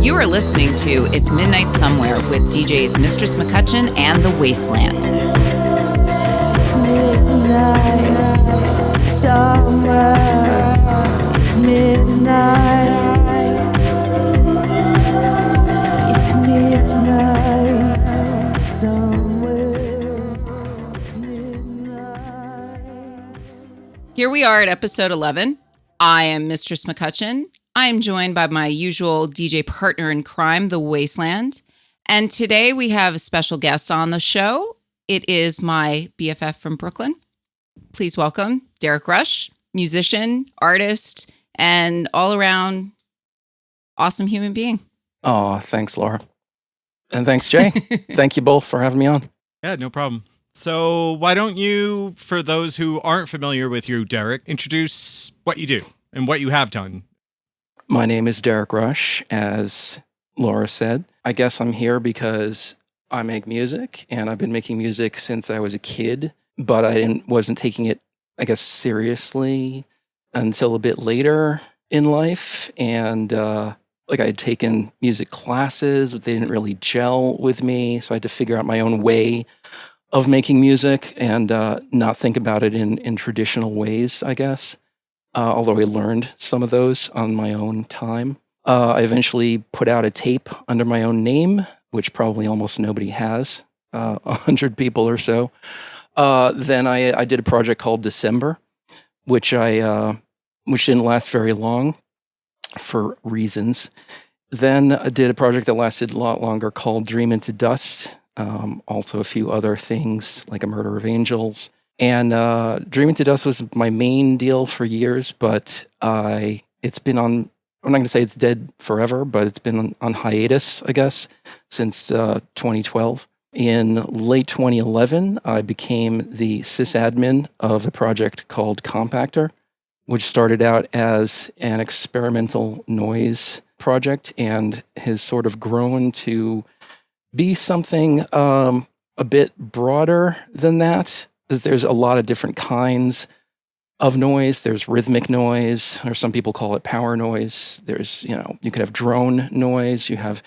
You are listening to It's Midnight Somewhere with DJs Mistress McCutcheon and The Wasteland. It's midnight somewhere. It's midnight. It's midnight somewhere. It's midnight. Here we are at episode 11. I am Mistress McCutcheon. I am joined by my usual DJ partner in crime, The Wasteland. And today we have a special guest on the show. It is my BFF from Brooklyn. Please welcome Derek Rush, musician, artist, and all-around awesome human being. Oh, thanks, Laura. And thanks, Jay. Thank you both for having me on. Yeah, no problem. So why don't you, for those who aren't familiar with you, Derek, introduce what you do and what you have done. My name is Derek Rush, as Laura said. I guess I'm here because I make music, and I've been making music since I was a kid, but I wasn't taking it, I guess, seriously until a bit later in life. And I had taken music classes, but they didn't really gel with me, so I had to figure out my own way of making music and not think about it in traditional ways, I guess. Although I learned some of those on my own time. I eventually put out a tape under my own name, which probably almost nobody has, 100 people or so. Then I did a project called December, which didn't last very long for reasons. Then I did a project that lasted a lot longer called Dream Into Dust. Also a few other things like A Murder of Angels. And Dream Into Dust was my main deal for years, but it's been on, I'm not going to say it's dead forever, but it's been on hiatus, I guess, since 2012. In late 2011, I became the sysadmin of a project called Compactor, which started out as an experimental noise project and has sort of grown to be something a bit broader than that. There's a lot of different kinds of noise. There's rhythmic noise, or some people call it power noise. There's, you could have drone noise. You have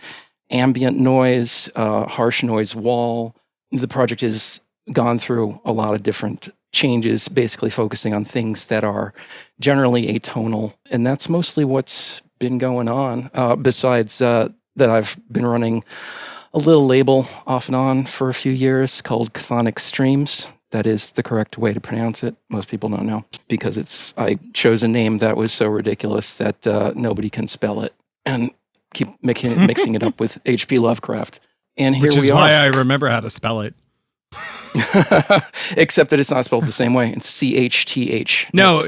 ambient noise, harsh noise wall. The project has gone through a lot of different changes, basically focusing on things that are generally atonal. And that's mostly what's been going on. Besides that, I've been running a little label off and on for a few years called Chthonic Streams. That is the correct way to pronounce it. Most people don't know because I chose a name that was so ridiculous that nobody can spell it and keep mixing it up with H.P. Lovecraft. And here we are. Which is why I remember how to spell it. Except that it's not spelled the same way. It's C-H-T-H. No,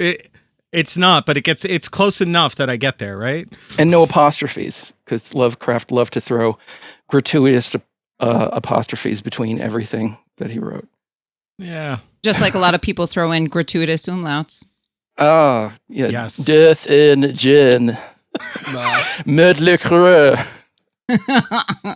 it's not, but it's close enough that I get there, right? And no apostrophes, because Lovecraft loved to throw gratuitous apostrophes between everything that he wrote. Yeah. Just like a lot of people throw in gratuitous umlauts. Ah, yeah. Yes. Death in gin. Mötley Crüe. I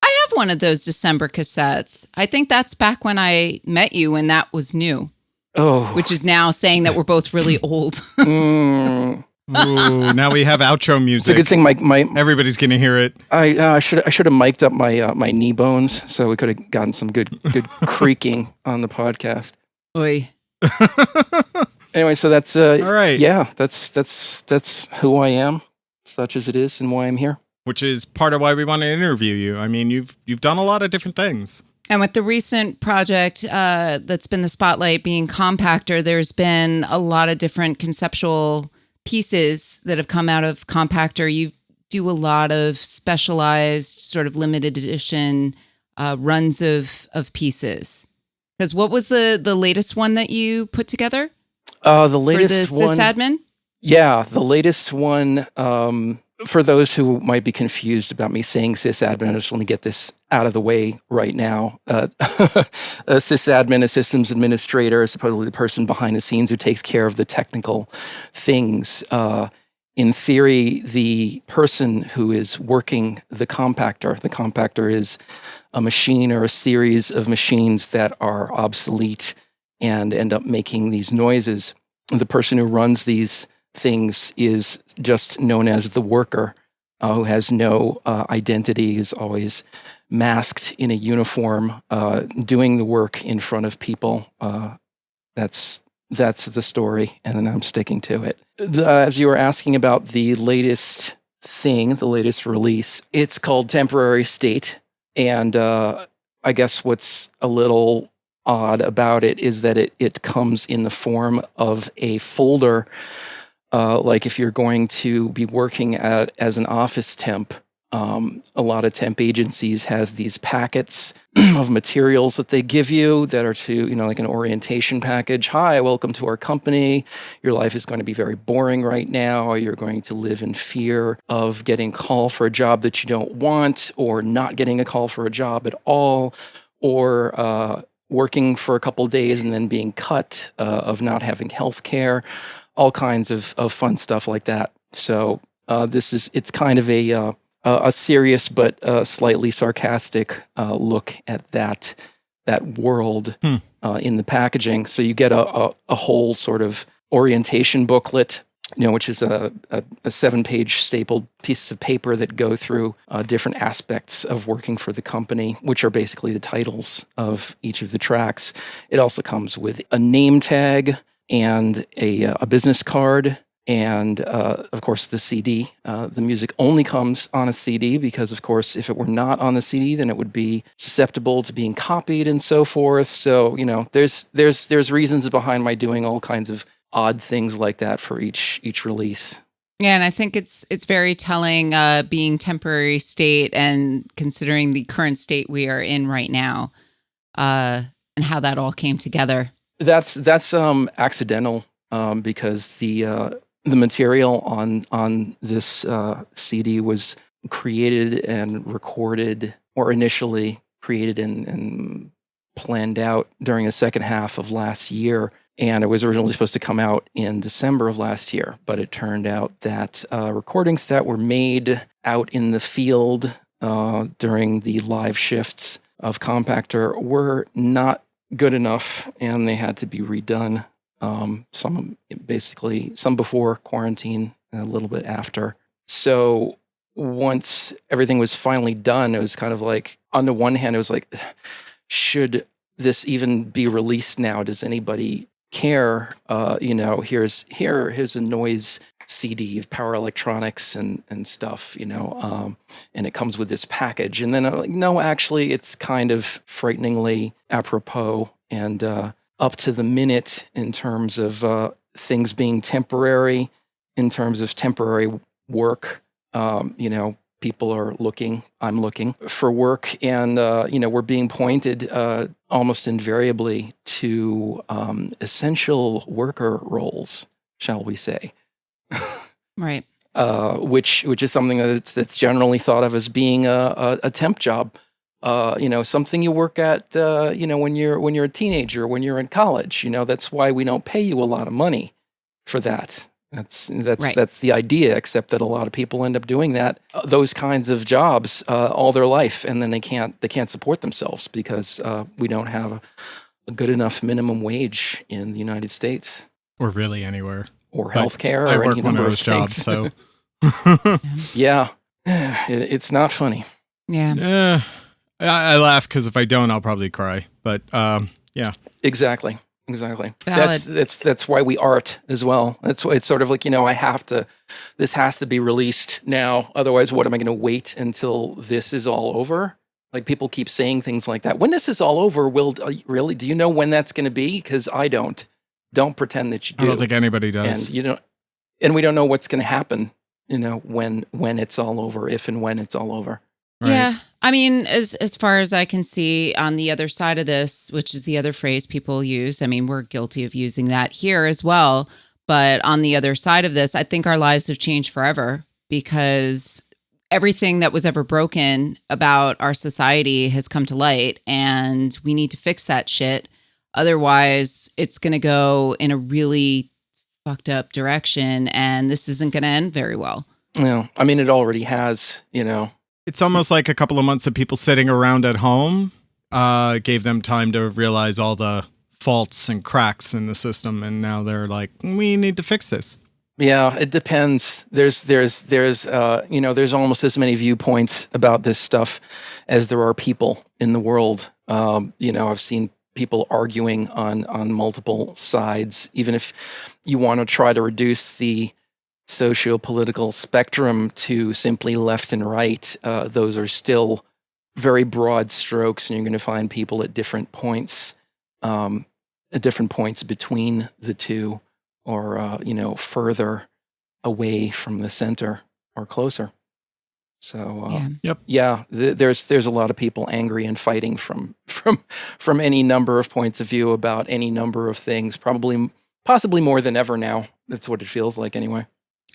have one of those December cassettes. I think that's back when I met you when that was new. Oh. Which is now saying that we're both really old. Ooh, now we have outro music. It's a good thing my everybody's gonna hear it. I should have mic'd up my knee bones so we could have gotten some good creaking on the podcast. Oy. Anyway, so that's all right. Yeah, that's who I am, such as it is, and why I'm here. Which is part of why we want to interview you. I mean, you've done a lot of different things. And with the recent project that's been the spotlight being Compactor, there's been a lot of different conceptual pieces that have come out of Compactor. You do a lot of specialized sort of limited edition runs of pieces. Because what was the latest one that you put together? The latest for the one. sysadmin? Yeah, the latest one. For those who might be confused about me saying sysadmin, just let me get this out of the way right now. A sysadmin, a systems administrator, is supposedly the person behind the scenes who takes care of the technical things. In theory, the person who is working the compactor is a machine or a series of machines that are obsolete and end up making these noises. The person who runs these things is just known as the worker. who has no identity, is always masked in a uniform, doing the work in front of people. That's the story, and then I'm sticking to it. As you were asking about the latest thing, the latest release, it's called Temporary State, and I guess what's a little odd about it is that it comes in the form of a folder. Like if you're going to be working as an office temp, a lot of temp agencies have these packets of materials that they give you that are to, like an orientation package. Hi, welcome to our company. Your life is going to be very boring right now. You're going to live in fear of getting a call for a job that you don't want, or not getting a call for a job at all, or working for a couple of days and then being cut, of not having health care, all kinds of fun stuff like that. So it's kind of a serious but slightly sarcastic look at that world in the packaging. So you get a whole sort of orientation booklet, which is a 7-page stapled pieces of paper that go through different aspects of working for the company, which are basically the titles of each of the tracks. It also comes with a name tag and a business card, and of course the CD. The music only comes on a CD because, of course, if it were not on the CD, then it would be susceptible to being copied and so forth. So there's reasons behind my doing all kinds of odd things like that for each release. Yeah, and I think it's very telling, being Temporary State and considering the current state we are in right now, and how that all came together. That's accidental, because the material on this CD was created and recorded, or initially created and planned out during the second half of last year. And it was originally supposed to come out in December of last year, but it turned out that recordings that were made out in the field during the live shifts of Compactor were not good enough, and they had to be redone. Some before quarantine and a little bit after. So once everything was finally done, it was kind of like, on the one hand, it was like, should this even be released now? Does anybody care? Here's a noise CD of power electronics and stuff, and it comes with this package. And then I'm like, no, actually, it's kind of frighteningly apropos and up to the minute in terms of things being temporary, in terms of temporary work. People are looking, I'm looking for work, and, we're being pointed almost invariably to essential worker roles, shall we say. Right. Which is something that's generally thought of as being a temp job. Something you work at, when you're a teenager, when you're in college. That's why we don't pay you a lot of money for that. That's the idea, except that a lot of people end up doing those kinds of jobs all their life, and then they can't support themselves because we don't have a good enough minimum wage in the United States, or really anywhere, or healthcare, I or work any one number of of those jobs, things. so yeah, it's not funny. Yeah. I laugh because if I don't, I'll probably cry. But yeah, exactly. Valid. That's why we art as well. That's why it's sort of like, this has to be released now. Otherwise, what am I going to wait until this is all over? Like, people keep saying things like that. When this is all over, really? Do you know when that's going to be? Because I don't. Don't pretend that you do. I don't think anybody does. And we don't know what's going to happen. When it's all over, if and when it's all over. Right. Yeah. I mean, as far as I can see, on the other side of this, which is the other phrase people use, I mean, we're guilty of using that here as well. But on the other side of this, I think our lives have changed forever, because everything that was ever broken about our society has come to light, and we need to fix that shit. Otherwise, it's going to go in a really fucked up direction, and this isn't going to end very well. Yeah. I mean, it already has, It's almost like a couple of months of people sitting around at home gave them time to realize all the faults and cracks in the system, and now they're like, we need to fix this. Yeah, it depends. There's almost as many viewpoints about this stuff as there are people in the world. I've seen people arguing on multiple sides. Even if you want to try to reduce the socio-political spectrum to simply left and right, those are still very broad strokes, and you're going to find people at different points between the two, or further away from the center or closer. So there's a lot of people angry and fighting from any number of points of view about any number of things, possibly more than ever now. That's what it feels like anyway.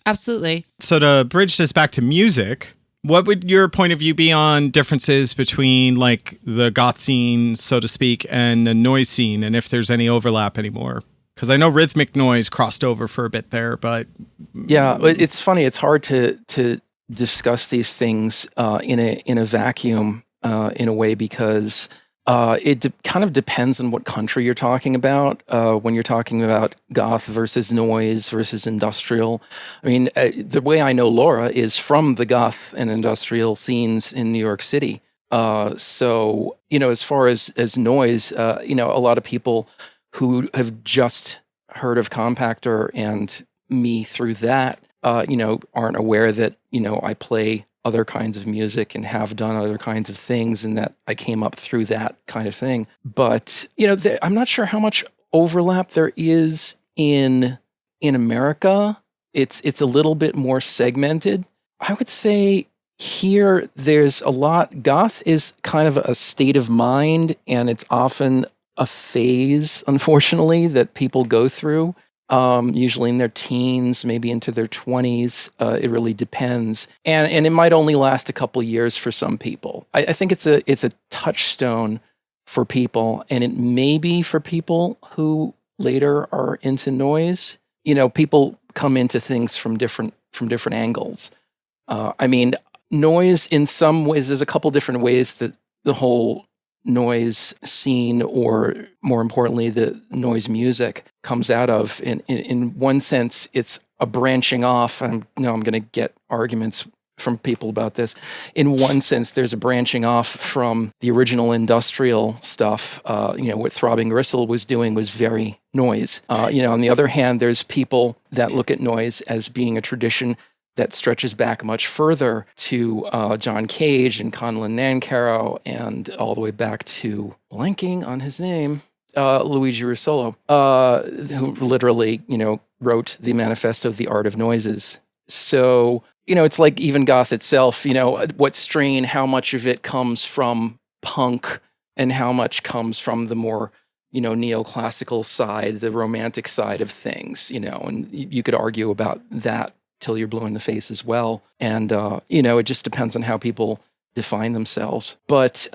Absolutely. So to bridge this back to music, what would your point of view be on differences between like the goth scene, so to speak, and the noise scene, and if there's any overlap anymore? Because I know rhythmic noise crossed over for a bit there, but yeah, it's funny. It's hard to discuss these things in a vacuum in a way, because it kind of depends on what country you're talking about. When you're talking about goth versus noise versus industrial, I mean, the way I know Laura is from the goth and industrial scenes in New York City. So as far as noise, a lot of people who have just heard of Compactor and me through that, aren't aware that, I play other kinds of music and have done other kinds of things, and that I came up through that kind of thing. But, I'm not sure how much overlap there is in America. It's a little bit more segmented. I would say here there's a lot. Goth is kind of a state of mind, and it's often a phase, unfortunately, that people go through, usually in their teens, maybe into their 20s. It really depends. And it might only last a couple of years for some people. I think it's a touchstone for people, and it may be for people who later are into noise. People come into things from different angles. Noise in some ways, there's a couple different ways that the whole noise scene, or more importantly, the noise music, comes out of. In one sense, it's a branching off. I'm going to get arguments from people about this. In one sense, there's a branching off from the original industrial stuff. What Throbbing Gristle was doing was very noise. On the other hand, there's people that look at noise as being a tradition that stretches back much further to John Cage and Conlon Nancarrow, and all the way back to, blanking on his name, Luigi Russolo, who literally, wrote the Manifesto of the Art of Noises. So, it's like even goth itself, what strain, how much of it comes from punk and how much comes from the more, neoclassical side, the romantic side of things, and you could argue about that till you're blue in the face as well. And, it just depends on how people define themselves. But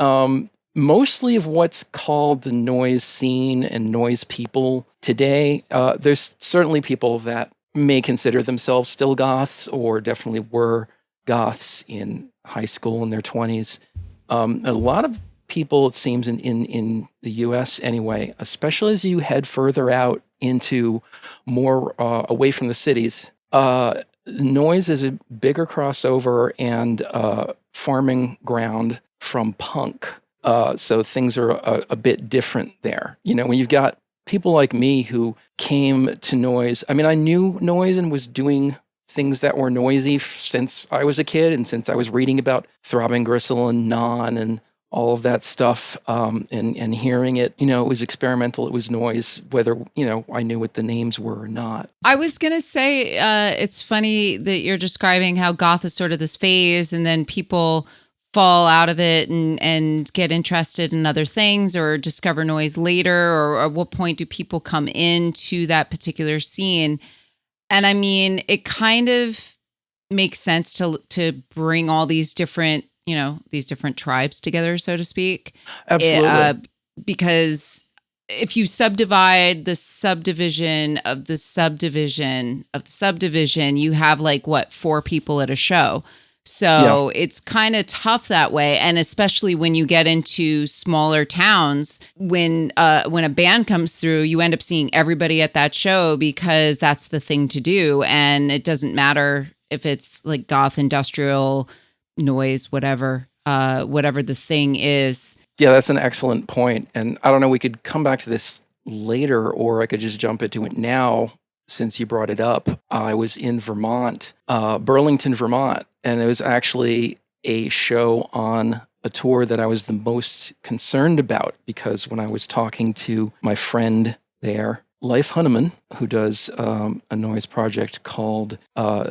mostly of what's called the noise scene and noise people today, there's certainly people that may consider themselves still goths, or definitely were goths in high school in their 20s. A lot of people, it seems, in the US anyway, especially as you head further out into more away from the cities, noise is a bigger crossover and farming ground from punk. So things are a bit different there. When you've got people like me who came to noise, I knew noise and was doing things that were noisy since I was a kid, and since I was reading about Throbbing Gristle and Non and all of that stuff, and hearing it, it was experimental, it was noise, whether, I knew what the names were or not. I was going to say, it's funny that you're describing how goth is sort of this phase, and then people fall out of it and get interested in other things, or discover noise later, or at what point do people come into that particular scene? And it kind of makes sense to bring all these different tribes together, so to speak. Absolutely. Because if you subdivide the subdivision of the subdivision of the subdivision, you have 4 people at a show. So it's kind of tough that way. And especially when you get into smaller towns, when a band comes through, you end up seeing everybody at that show because that's the thing to do. And it doesn't matter if it's like goth, industrial, noise, whatever the thing is. Yeah, that's an excellent point. And I don't know, we could come back to this later, or I could just jump into it now since you brought it up. I was in Vermont, Burlington, Vermont, and it was actually a show on a tour that I was the most concerned about, because when I was talking to my friend there, Leif Hunneman, who does a noise project called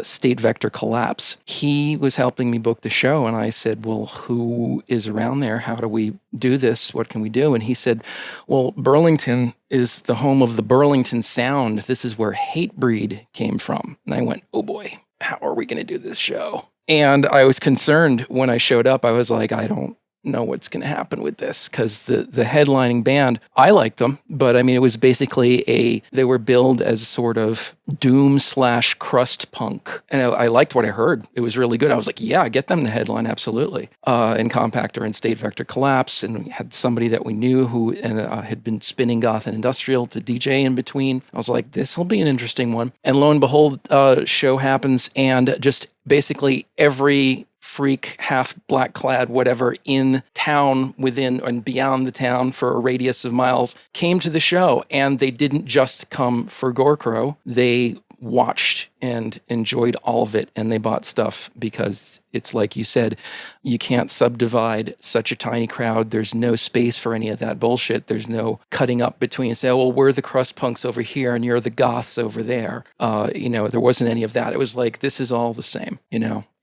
State Vector Collapse, he was helping me book the show. And I said, well, who is around there? How do we do this? What can we do? And he said, well, Burlington is the home of the Burlington Sound. This is where Hatebreed came from. And I went, oh boy, how are we going to do this show? And I was concerned when I showed up. I was like, I don't know what's going to happen with this, because the headlining band, I liked them, but I mean, it was basically they were billed as sort of doom / crust punk, and I liked what I heard. It was really good. I was like, yeah, get them to headline, absolutely. And Compactor and State Vector Collapse, and we had somebody that we knew who had been spinning goth and industrial to DJ in between. I was like, this will be an interesting one. And lo and behold, show happens, and just basically every freak, half black clad, whatever, in town, within and beyond the town for a radius of miles, came to the show. And they didn't just come for Gorkrow. They watched and enjoyed all of it, and they bought stuff, because it's like you said, you can't subdivide such a tiny crowd. There's no space for any of that bullshit. There's no cutting up between, say, oh, well, we're the crust punks over here and you're the goths over there. There wasn't any of that. It was like, this is all the same,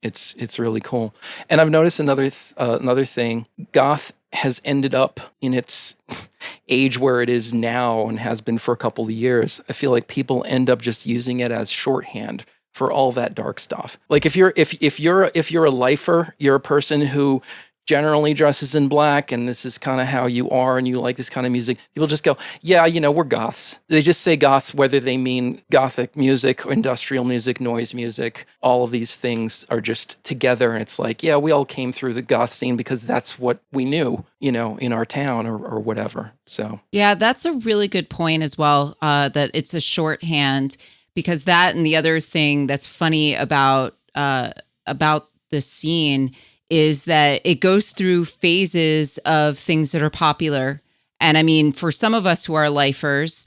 It's really cool. And I've noticed another thing. Goth has ended up in its age where it is now, and has been for a couple of years. I feel like people end up just using it as shorthand for all that dark stuff. Like if you're a lifer, you're a person who generally dresses in black, and this is kind of how you are, and you like this kind of music, people just go, yeah, we're goths. They just say goths, whether they mean gothic music, industrial music, noise music. All of these things are just together, and it's like, yeah, we all came through the goth scene because that's what we knew, in our town or whatever. So yeah, that's a really good point as well, that it's a shorthand, because that, and the other thing that's funny about the scene is that it goes through phases of things that are popular. And I mean, for some of us who are lifers,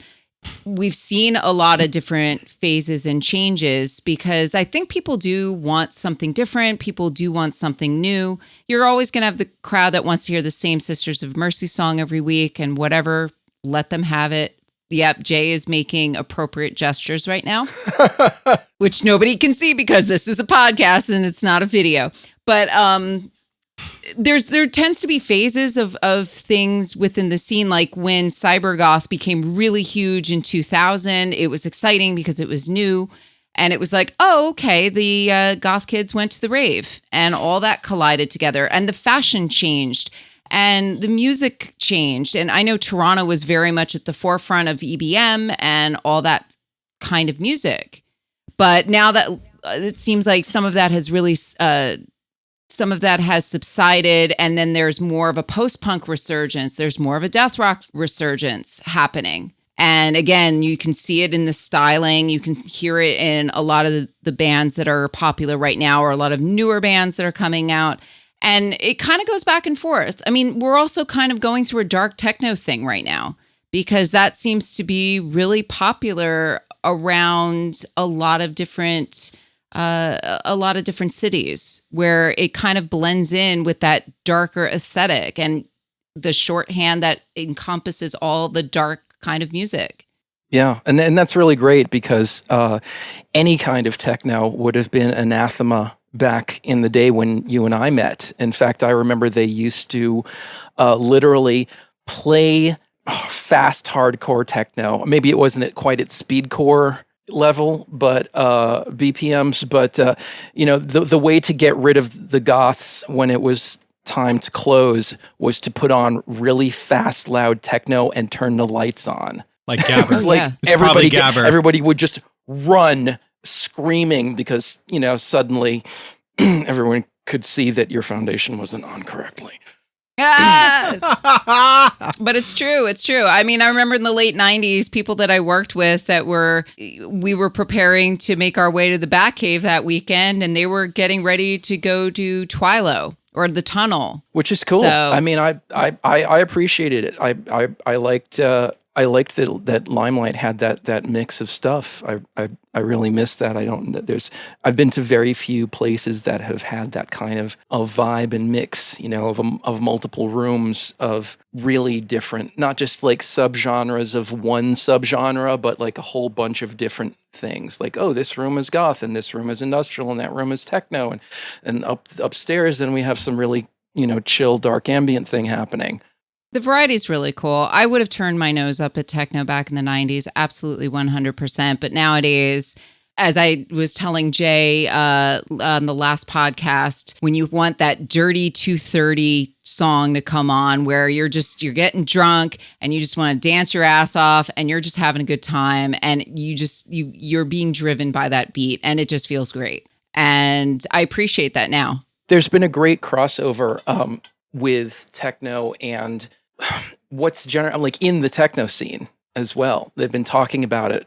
we've seen a lot of different phases and changes, because I think people do want something different. People do want something new. You're always going to have the crowd that wants to hear the same Sisters of Mercy song every week, and whatever, let them have it. Yep, Jay is making appropriate gestures right now, which nobody can see because this is a podcast and it's not a video. But there tends to be phases of things within the scene. Like when cybergoth became really huge in 2000, it was exciting because it was new. And it was like, oh, okay, the goth kids went to the rave, and all that collided together, and the fashion changed. And the music changed. And I know Toronto was very much at the forefront of EBM and all that kind of music. But now that it seems like some of that has really, some of that has subsided. And then there's more of a post-punk resurgence. There's more of a death rock resurgence happening. And again, you can see it in the styling. You can hear it in a lot of the bands that are popular right now, or a lot of newer bands that are coming out. And it kind of goes back and forth. I mean, we're also kind of going through a dark techno thing right now, because that seems to be really popular around a lot of different cities, where it kind of blends in with that darker aesthetic and the shorthand that encompasses all the dark kind of music. Yeah, and that's really great, because any kind of techno would have been anathema back in the day when you and I met. In fact, I remember they used to literally play fast hardcore techno. Maybe it wasn't quite at speedcore level, but BPMs. But the way to get rid of the goths when it was time to close was to put on really fast, loud techno and turn the lights on. Like Gabber. It was like everybody would just run screaming, because suddenly everyone could see that your foundation wasn't on correctly. Ah! But it's true. It's true. I mean, I remember in the late 90s, people that I worked with we were preparing to make our way to the Batcave that weekend, and they were getting ready to go to Twilo or the tunnel. Which is cool. So, I mean, I appreciated it. I liked that Limelight had that mix of stuff. I really miss that. I've been to very few places that have had that kind of vibe and mix, of multiple rooms of really different, not just like subgenres of one subgenre, but like a whole bunch of different things. Like, oh, this room is goth and this room is industrial and that room is techno, and upstairs then we have some really, chill dark ambient thing happening. the variety is really cool. I would have turned my nose up at techno back in the 90s, absolutely 100%. But nowadays, as I was telling Jay on the last podcast, when you want that dirty 230 song to come on where you're getting drunk and you just want to dance your ass off and you're just having a good time and you're being driven by that beat and it just feels great. And I appreciate that now. There's been a great crossover with techno and what's like in the techno scene as well. They've been talking about it.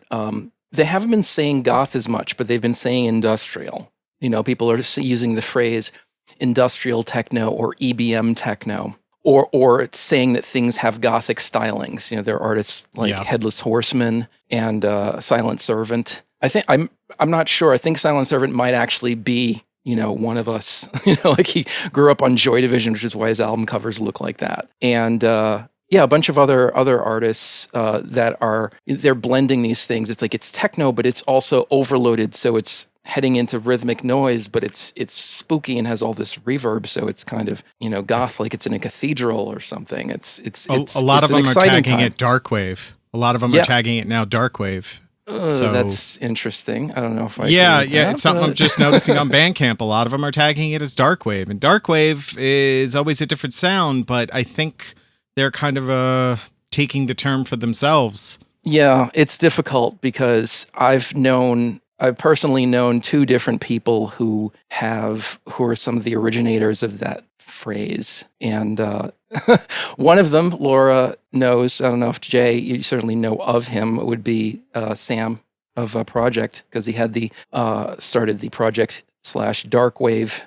They haven't been saying goth as much, but they've been saying industrial. People are using the phrase industrial techno or EBM techno, or saying that things have gothic stylings. There are artists like Headless Horseman and Silent Servant. I think I'm not sure. I think Silent Servant might actually be one of us. Like he grew up on Joy Division, which is why his album covers look like that. And a bunch of other artists they're blending these things. It's like it's techno, but it's also overloaded, so it's heading into rhythmic noise, but it's spooky and has all this reverb, so it's kind of goth, like it's in a cathedral or something. It's a lot of them are tagging it Darkwave. A lot of them are tagging it now Darkwave. So that's interesting. I don't know if I it's something I'm just noticing on Bandcamp. A lot of them are tagging it as Darkwave, and Darkwave is always a different sound, but I think they're kind of taking the term for themselves. Yeah, it's difficult because I've personally known two different people who are some of the originators of that phrase. And one of them, Laura knows, I don't know if Jay, you certainly know of him, it would be Sam of Project, because he had started the Project /Darkwave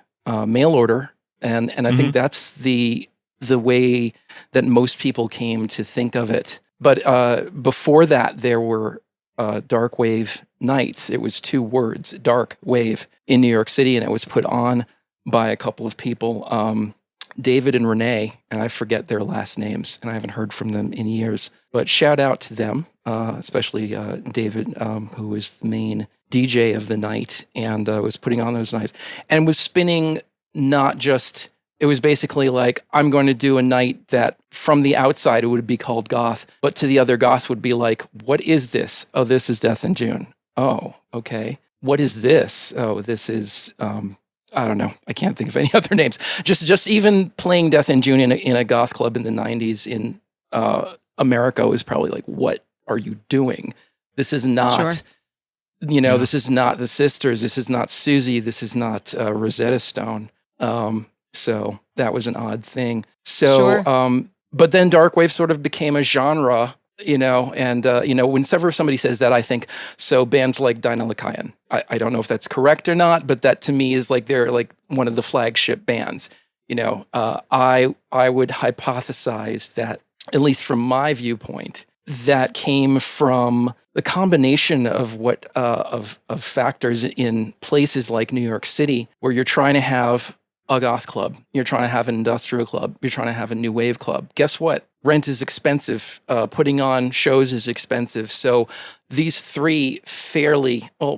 mail order. And I think that's the way that most people came to think of it. But before that, there were Darkwave nights. It was 2 words, Dark Wave, in New York City, and it was put on by a couple of people, David and Renee, and I forget their last names, and I haven't heard from them in years. But shout out to them, especially David, who was the main DJ of the night and was putting on those nights, and was spinning not just... It was basically like, I'm going to do a night that from the outside it would be called goth, but to the other goths would be like, what is this? Oh, this is Death in June. Oh, okay. What is this? Oh, this is, I don't know. I can't think of any other names. Just even playing Death in June in a goth club in the 90s in America was probably like, what are you doing? This is not, this is not the Sisters. This is not Susie. This is not Rosetta Stone. So that was an odd thing. So, but then Darkwave sort of became a genre, and, whenever somebody says that, I think, so bands like Dynalakayan, I don't know if that's correct or not, but that to me is like, they're like one of the flagship bands. I would hypothesize that, at least from my viewpoint, that came from the combination of of factors in places like New York City, where you're trying to have a goth club, you're trying to have an industrial club, you're trying to have a new wave club. Guess what? Rent is expensive. Putting on shows is expensive. So these 3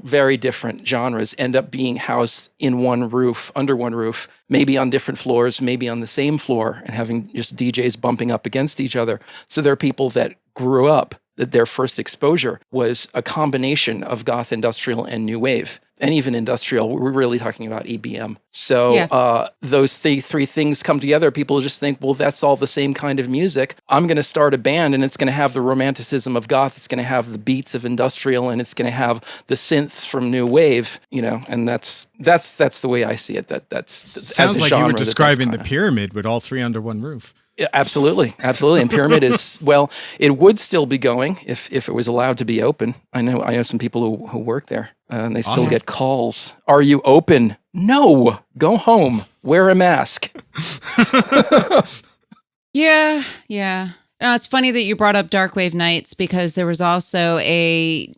very different genres end up being housed in one roof, under one roof, maybe on different floors, maybe on the same floor, and having just DJs bumping up against each other. So there are people that grew up, that their first exposure was a combination of goth, industrial, and new wave. and even industrial. We're really talking about EBM. So Yeah. those three things come together. People just think, well, that's all the same kind of music. I'm going to start a band, and it's going to have the romanticism of goth. It's going to have the beats of industrial, and it's going to have the synths from new wave. And that's the way I see it. That's Sounds as a like genre, you were describing the kinda, pyramid with all three under one roof. yeah, absolutely. And Pyramid is, well, it would still be going if it was allowed to be open. I know some people who work there, and they still Awesome. get calls. Are you open? No. Go home. Wear a mask. Yeah. No, it's funny that you brought up Darkwave Nights because there was also a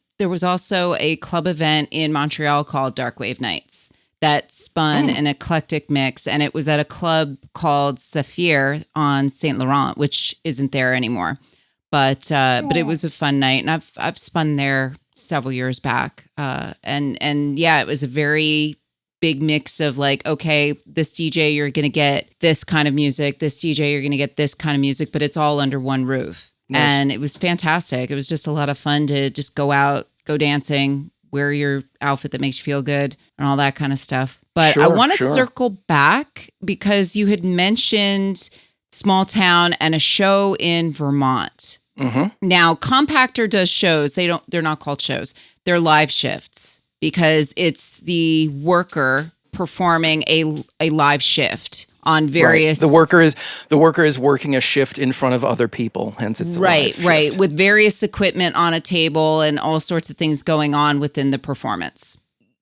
club event in Montreal called Darkwave Nights that spun an eclectic mix, and it was at a club called Saphir on Saint Laurent, which isn't there anymore. But it was a fun night, and I've spun there several years back. And yeah, it was a very big mix of like, okay, this DJ, you're going to get this kind of music. This DJ, you're going to get this kind of music, but it's all under one roof. Nice. And it was fantastic. It was just a lot of fun to just go out, go dancing, wear your outfit that makes you feel good and all that kind of stuff. But I want to circle back because you had mentioned small town and a show in Vermont. Mm-hmm. Now, Compactor does shows. They're not called shows. They're live shifts because it's the worker performing a live shift on various. Right. The worker is working a shift in front of other people, hence it's a live shift. Right, with various equipment on a table and all sorts of things going on within the performance.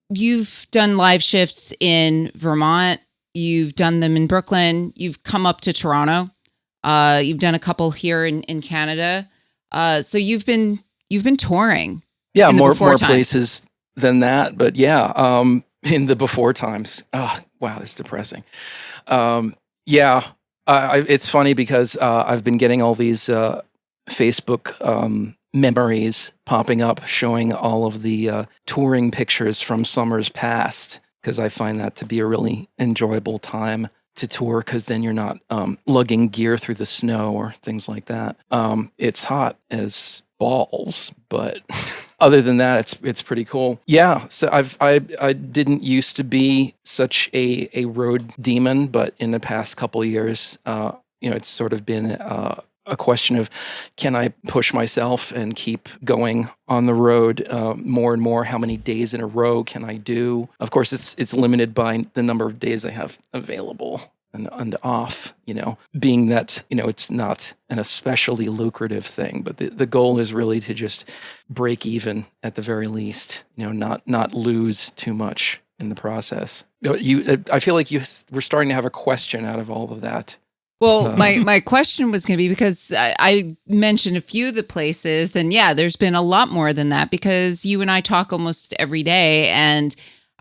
You've done live shifts in Vermont. You've done them in Brooklyn. You've come up to Toronto. You've done a couple here in Canada. So you've been touring. Yeah, in the more times. places than that, but yeah, in the before times. Oh, wow, that's depressing. It's funny because I've been getting all these Facebook memories popping up showing all of the touring pictures from summers past, because I find that to be a really enjoyable time to tour, because then you're not lugging gear through the snow or things like that. It's hot as balls, but other than that, it's pretty cool. Yeah, so I didn't used to be such a road demon, but in the past couple of years, it's sort of been a question of, can I push myself and keep going on the road more and more? How many days in a row can I do? Of course, it's limited by the number of days I have available and off, being that, it's not an especially lucrative thing, but the goal is really to just break even at the very least, not lose too much in the process. I feel like we're starting to have a question out of all of that. Well, my question was going to be, because I mentioned a few of the places, and yeah, there's been a lot more than that, because you and I talk almost every day, and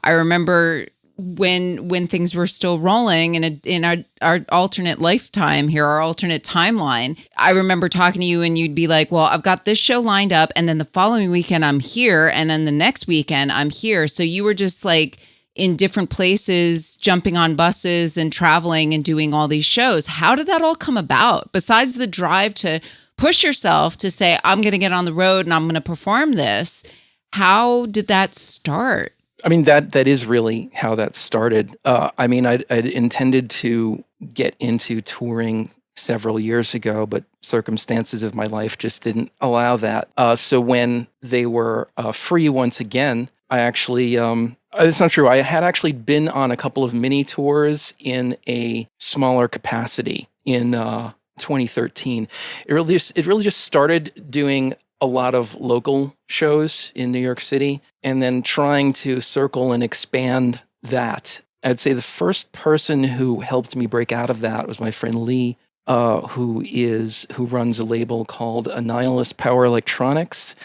I remember when things were still rolling in our alternate lifetime here, our alternate timeline, I remember talking to you and you'd be like, well, I've got this show lined up, and then the following weekend I'm here, and then the next weekend I'm here. So you were just like in different places, jumping on buses and traveling and doing all these shows. How did that all come about? Besides the drive to push yourself to say, I'm going to get on the road and I'm going to perform this, how did that start? I mean, that is really how that started. I'd intended to get into touring several years ago, but circumstances of my life just didn't allow that. So when they were free once again, I actually, it's not true. I had actually been on a couple of mini tours in a smaller capacity in 2013. It really just started doing a lot of local shows in New York City, and then trying to circle and expand that. I'd say the first person who helped me break out of that was my friend Lee, who runs a label called Annihilus Power Electronics,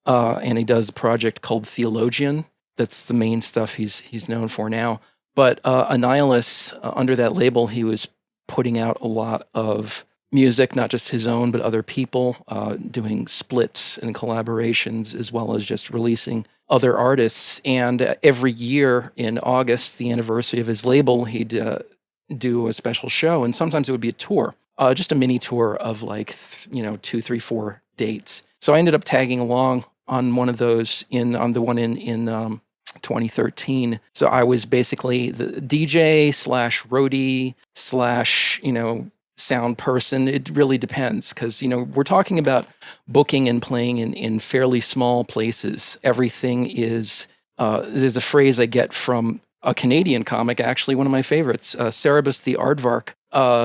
and he does a project called Theologian. That's the main stuff he's known for now. But Annihilus, under that label, he was putting out a lot of music, not just his own, but other people, doing splits and collaborations, as well as just releasing other artists. And every year in August, the anniversary of his label, he'd do a special show. And sometimes it would be a tour, just a mini tour of 2, 3, 4 dates. So I ended up tagging along on one of those on the one in 2013. So I was basically the DJ slash roadie slash, sound person. It really depends because, we're talking about booking and playing in fairly small places. Everything is, there's a phrase I get from a Canadian comic, actually one of my favorites, Cerebus the Aardvark.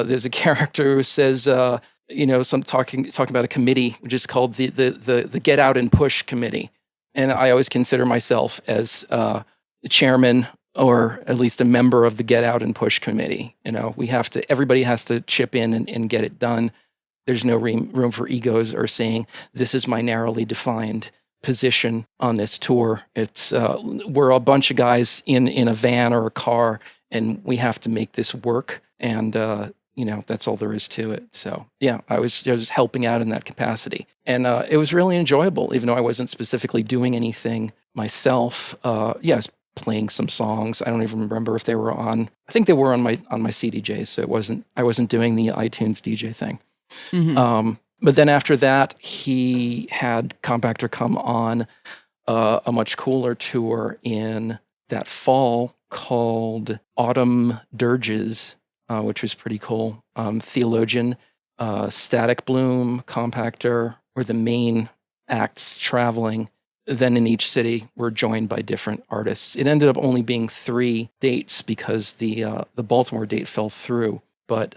There's a character who says, some talking about a committee, which is called the Get Out and Push Committee. And I always consider myself as the chairman or at least a member of the Get Out and Push Committee. Everybody has to chip in and get it done. There's no room for egos or saying, this is my narrowly defined position on this tour. It's we're a bunch of guys in a van or a car, and we have to make this work. And that's all there is to it. So yeah, I was just helping out in that capacity, and it was really enjoyable, even though I wasn't specifically doing anything myself. I was playing some songs. I don't even remember if they were on. I think they were on my CDJs. So I wasn't doing the iTunes DJ thing. Mm-hmm. But then after that, he had Compactor come on a much cooler tour in that fall called Autumn Dirges, which was pretty cool. Theologian, Static Bloom, Compactor were the main acts traveling. Then in each city, we're joined by different artists. It ended up only being 3 dates because the Baltimore date fell through. But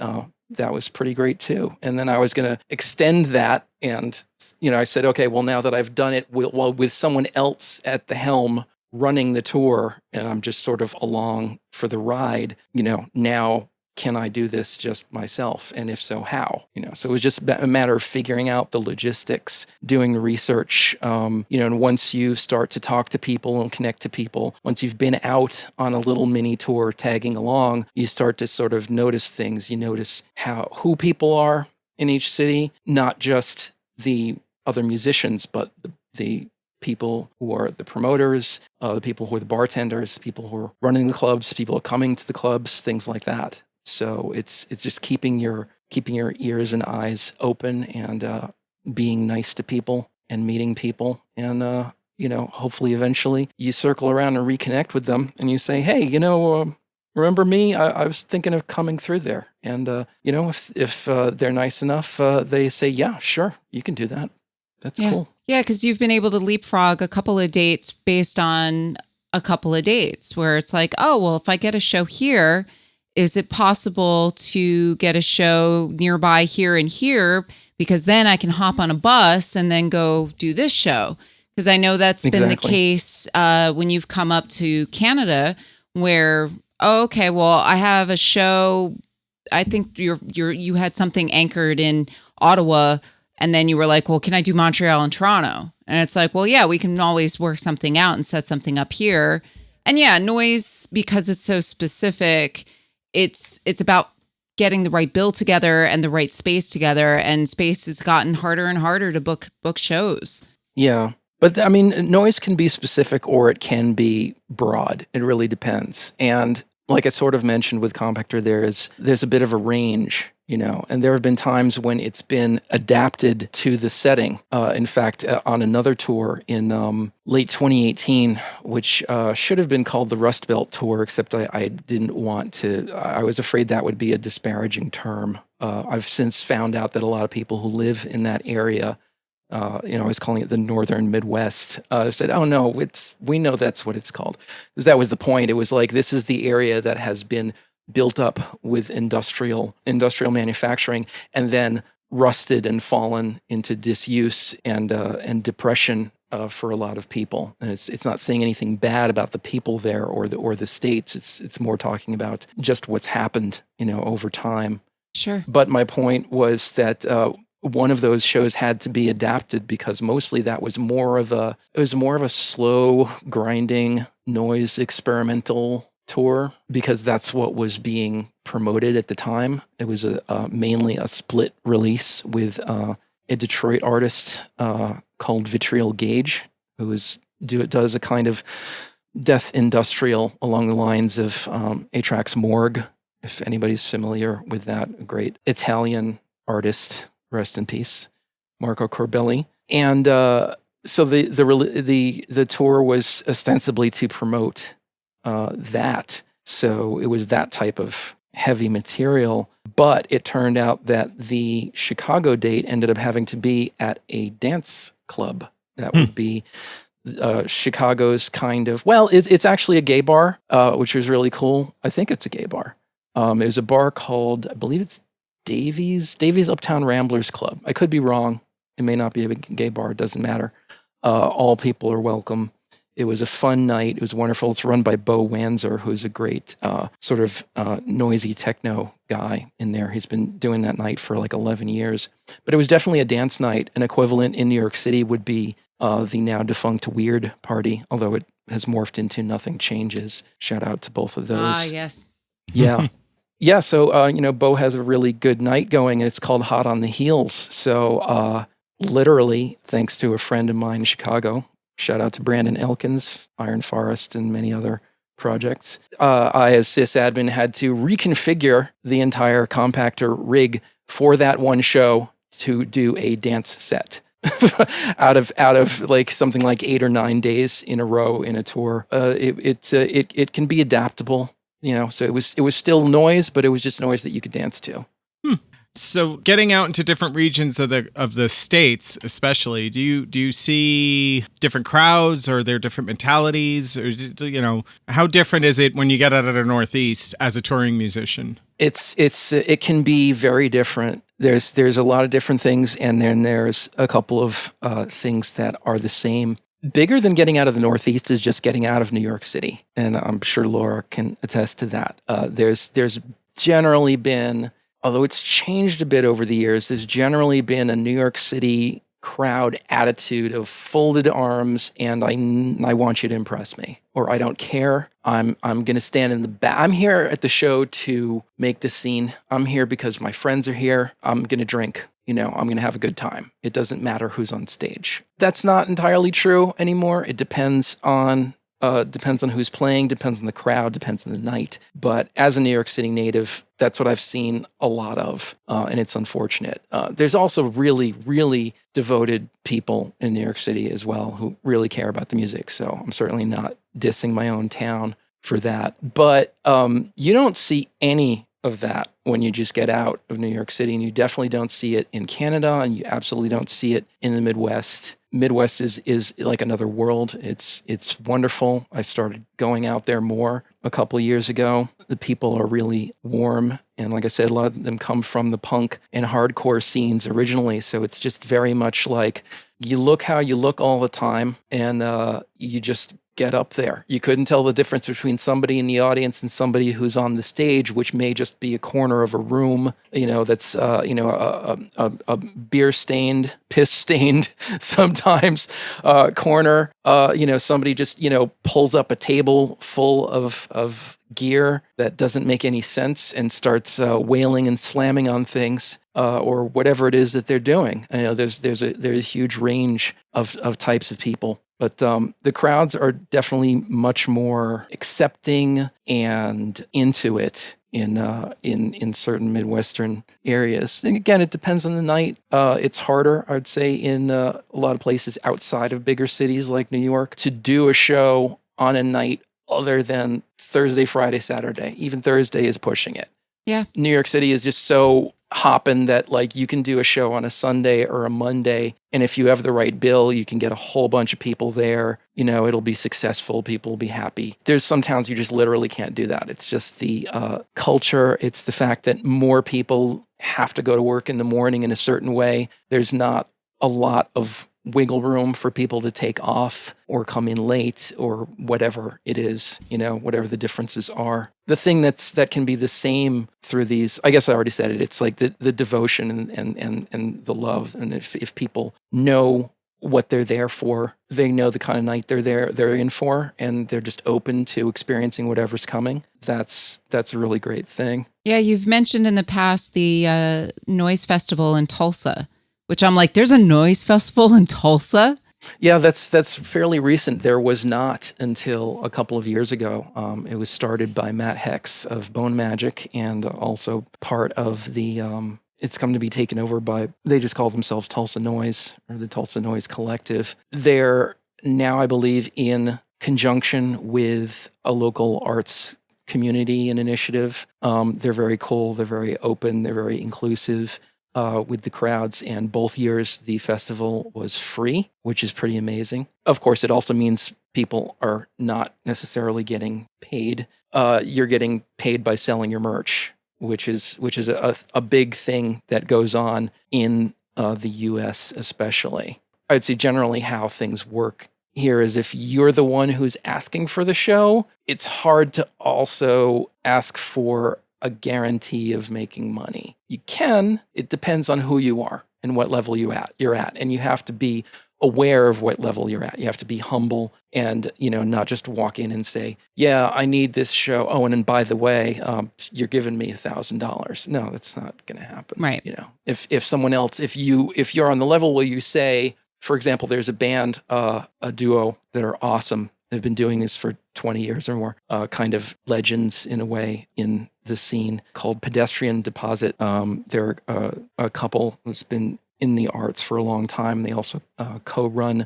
that was pretty great too. And then I was going to extend that. And, I said, okay, well, now that I've done it with someone else at the helm running the tour, and I'm just sort of along for the ride, now can I do this just myself? And if so, how? So it was just a matter of figuring out the logistics, doing the research. And once you start to talk to people and connect to people, once you've been out on a little mini tour tagging along, you start to sort of notice things. You notice who people are in each city, not just the other musicians, but the people who are the promoters, the people who are the bartenders, people who are running the clubs, people who are coming to the clubs, things like that. So it's just keeping your ears and eyes open and being nice to people and meeting people. And, hopefully eventually you circle around and reconnect with them and you say, hey, remember me? I was thinking of coming through there. And, if they're nice enough, they say, yeah, sure, you can do that. That's cool. Yeah, because you've been able to leapfrog a couple of dates based on a couple of dates where it's like, oh, well, if I get a show here, is it possible to get a show nearby here and here? Because then I can hop on a bus and then go do this show. Because I know that's been the case when you've come up to Canada where, okay, well, I have a show. I think you had something anchored in Ottawa. And then you were like, well, can I do Montreal and Toronto? And it's like, well, yeah, we can always work something out and set something up here. And yeah, noise, because it's so specific, it's about getting the right bill together and the right space together. And space has gotten harder and harder to book shows. Yeah. But noise can be specific or it can be broad. It really depends. And like I sort of mentioned with Compactor, there's a bit of a range, and there have been times when it's been adapted to the setting. In fact, on another tour in late 2018, which should have been called the Rust Belt Tour, except I didn't want to. I was afraid that would be a disparaging term. I've since found out that a lot of people who live in that area, I was calling it the Northern Midwest, said, oh no, we know that's what it's called. Because that was the point. It was like, this is the area that has been built up with industrial manufacturing and then rusted and fallen into disuse and depression for a lot of people. And it's not saying anything bad about the people there or the states. It's more talking about just what's happened, over time. Sure. But my point was that one of those shows had to be adapted because mostly that was more of a slow, grinding, noise experimental tour because that's what was being promoted at the time. It was mainly a split release with a Detroit artist called Vitriol Gauge, who does a kind of death industrial along the lines of Atrax Morgue, if anybody's familiar with that. A great Italian artist, rest in peace, Marco Corbelli. And So the tour was ostensibly to promote that. So it was that type of heavy material. But it turned out that the Chicago date ended up having to be at a dance club. That would be Chicago's kind of, well, it's actually a gay bar, which was really cool. I think it's a gay bar. It was a bar called, I believe it's Davies Uptown Ramblers Club. I could be wrong. It may not be a gay bar. It doesn't matter. All people are welcome. It was a fun night. It was wonderful. It's run by Bo Wanzer, who's a great sort of noisy techno guy in there. He's been doing that night for like 11 years. But it was definitely a dance night. An equivalent in New York City would be the now defunct Weird Party, although it has morphed into Nothing Changes. Shout out to both of those. Ah, yes. Yeah. Yeah, so, Bo has a really good night going, and it's called Hot on the Heels. So, literally, thanks to a friend of mine in Chicago, shout out to Brandon Elkins, Iron Forest, and many other projects, I, as sysadmin, had to reconfigure the entire compactor rig for that one show to do a dance set. out of like something like 8 or 9 days in a row in a tour. It can be adaptable. So it was still noise, but it was just noise that you could dance to. So getting out into different regions of the states, especially, do you see different crowds, or are there different mentalities, or how different is it when you get out of the Northeast as a touring musician? It can be very different. There's a lot of different things, and then there's a couple of things that are the same. Bigger than getting out of the Northeast is just getting out of New York City, and I'm sure Laura can attest to that. There's generally been, although it's changed a bit over the years, there's generally been a New York City crowd attitude of folded arms, and I want you to impress me, or I don't care. I'm going to stand in the back. I'm here at the show to make the scene. I'm here because my friends are here. I'm going to drink. I'm going to have a good time. It doesn't matter who's on stage. That's not entirely true anymore. It depends on who's playing, depends on the crowd, depends on the night. But as a New York City native, that's what I've seen a lot of, and it's unfortunate. There's also really, really devoted people in New York City as well who really care about the music. So I'm certainly not dissing my own town for that. But you don't see any of that when you just get out of New York City, and you definitely don't see it in Canada, and you absolutely don't see it in the Midwest. Midwest is like another world. It's wonderful. I started going out there more a couple of years ago. The people are really warm, and like I said, a lot of them come from the punk and hardcore scenes originally, so it's just very much like you look how you look all the time, and you just get up there. You couldn't tell the difference between somebody in the audience and somebody who's on the stage, which may just be a corner of a room, that's a beer stained, piss stained sometimes corner. Somebody just pulls up a table full of gear that doesn't make any sense and starts wailing and slamming on things, or whatever it is that they're doing. There's a huge range of types of people. But the crowds are definitely much more accepting and into it in certain Midwestern areas. And again, it depends on the night. It's harder, I would say, in a lot of places outside of bigger cities like New York to do a show on a night other than Thursday, Friday, Saturday. Even Thursday is pushing it. Yeah. New York City is just so hopping that like you can do a show on a Sunday or a Monday, and if you have the right bill, you can get a whole bunch of people there. It'll be successful. People will be happy. There's some towns you just literally can't do that. It's just the culture. It's the fact that more people have to go to work in the morning in a certain way. There's not a lot of wiggle room for people to take off or come in late or whatever it is, whatever the differences are. The thing that can be the same through these, I guess I already said it, it's like the devotion and the love. And if people know what they're there for, they know the kind of night they're in for, and they're just open to experiencing whatever's coming. That's a really great thing. Yeah, you've mentioned in the past the Noise Festival in Tulsa, which I'm like, there's a noise festival in Tulsa? Yeah, that's fairly recent. There was not until a couple of years ago. It was started by Matt Hex of Bone Magic, and also part of the It's come to be taken over by, they just call themselves Tulsa Noise, or the Tulsa Noise Collective. They're now, I believe, in conjunction with a local arts community and initiative. They're very cool, they're very open, they're very inclusive with the crowds. And both years, the festival was free, which is pretty amazing. Of course, it also means people are not necessarily getting paid. You're getting paid by selling your merch, which is a big thing that goes on in the U.S. especially. I'd say generally how things work here is if you're the one who's asking for the show, it's hard to also ask for a guarantee of making money. You can, it depends on who you are and what level you're at. And you have to be aware of what level you're at. You have to be humble and, not just walk in and say, yeah, I need this show. Oh, and then by the way, you're giving me $1,000. No, that's not going to happen. Right. If someone else, if you're on the level where you say, for example, there's a band, a duo that are awesome. They've been doing this for 20 years or more, kind of legends in a way in the scene called Pedestrian Deposit. They're a couple that's been in the arts for a long time. They also co-run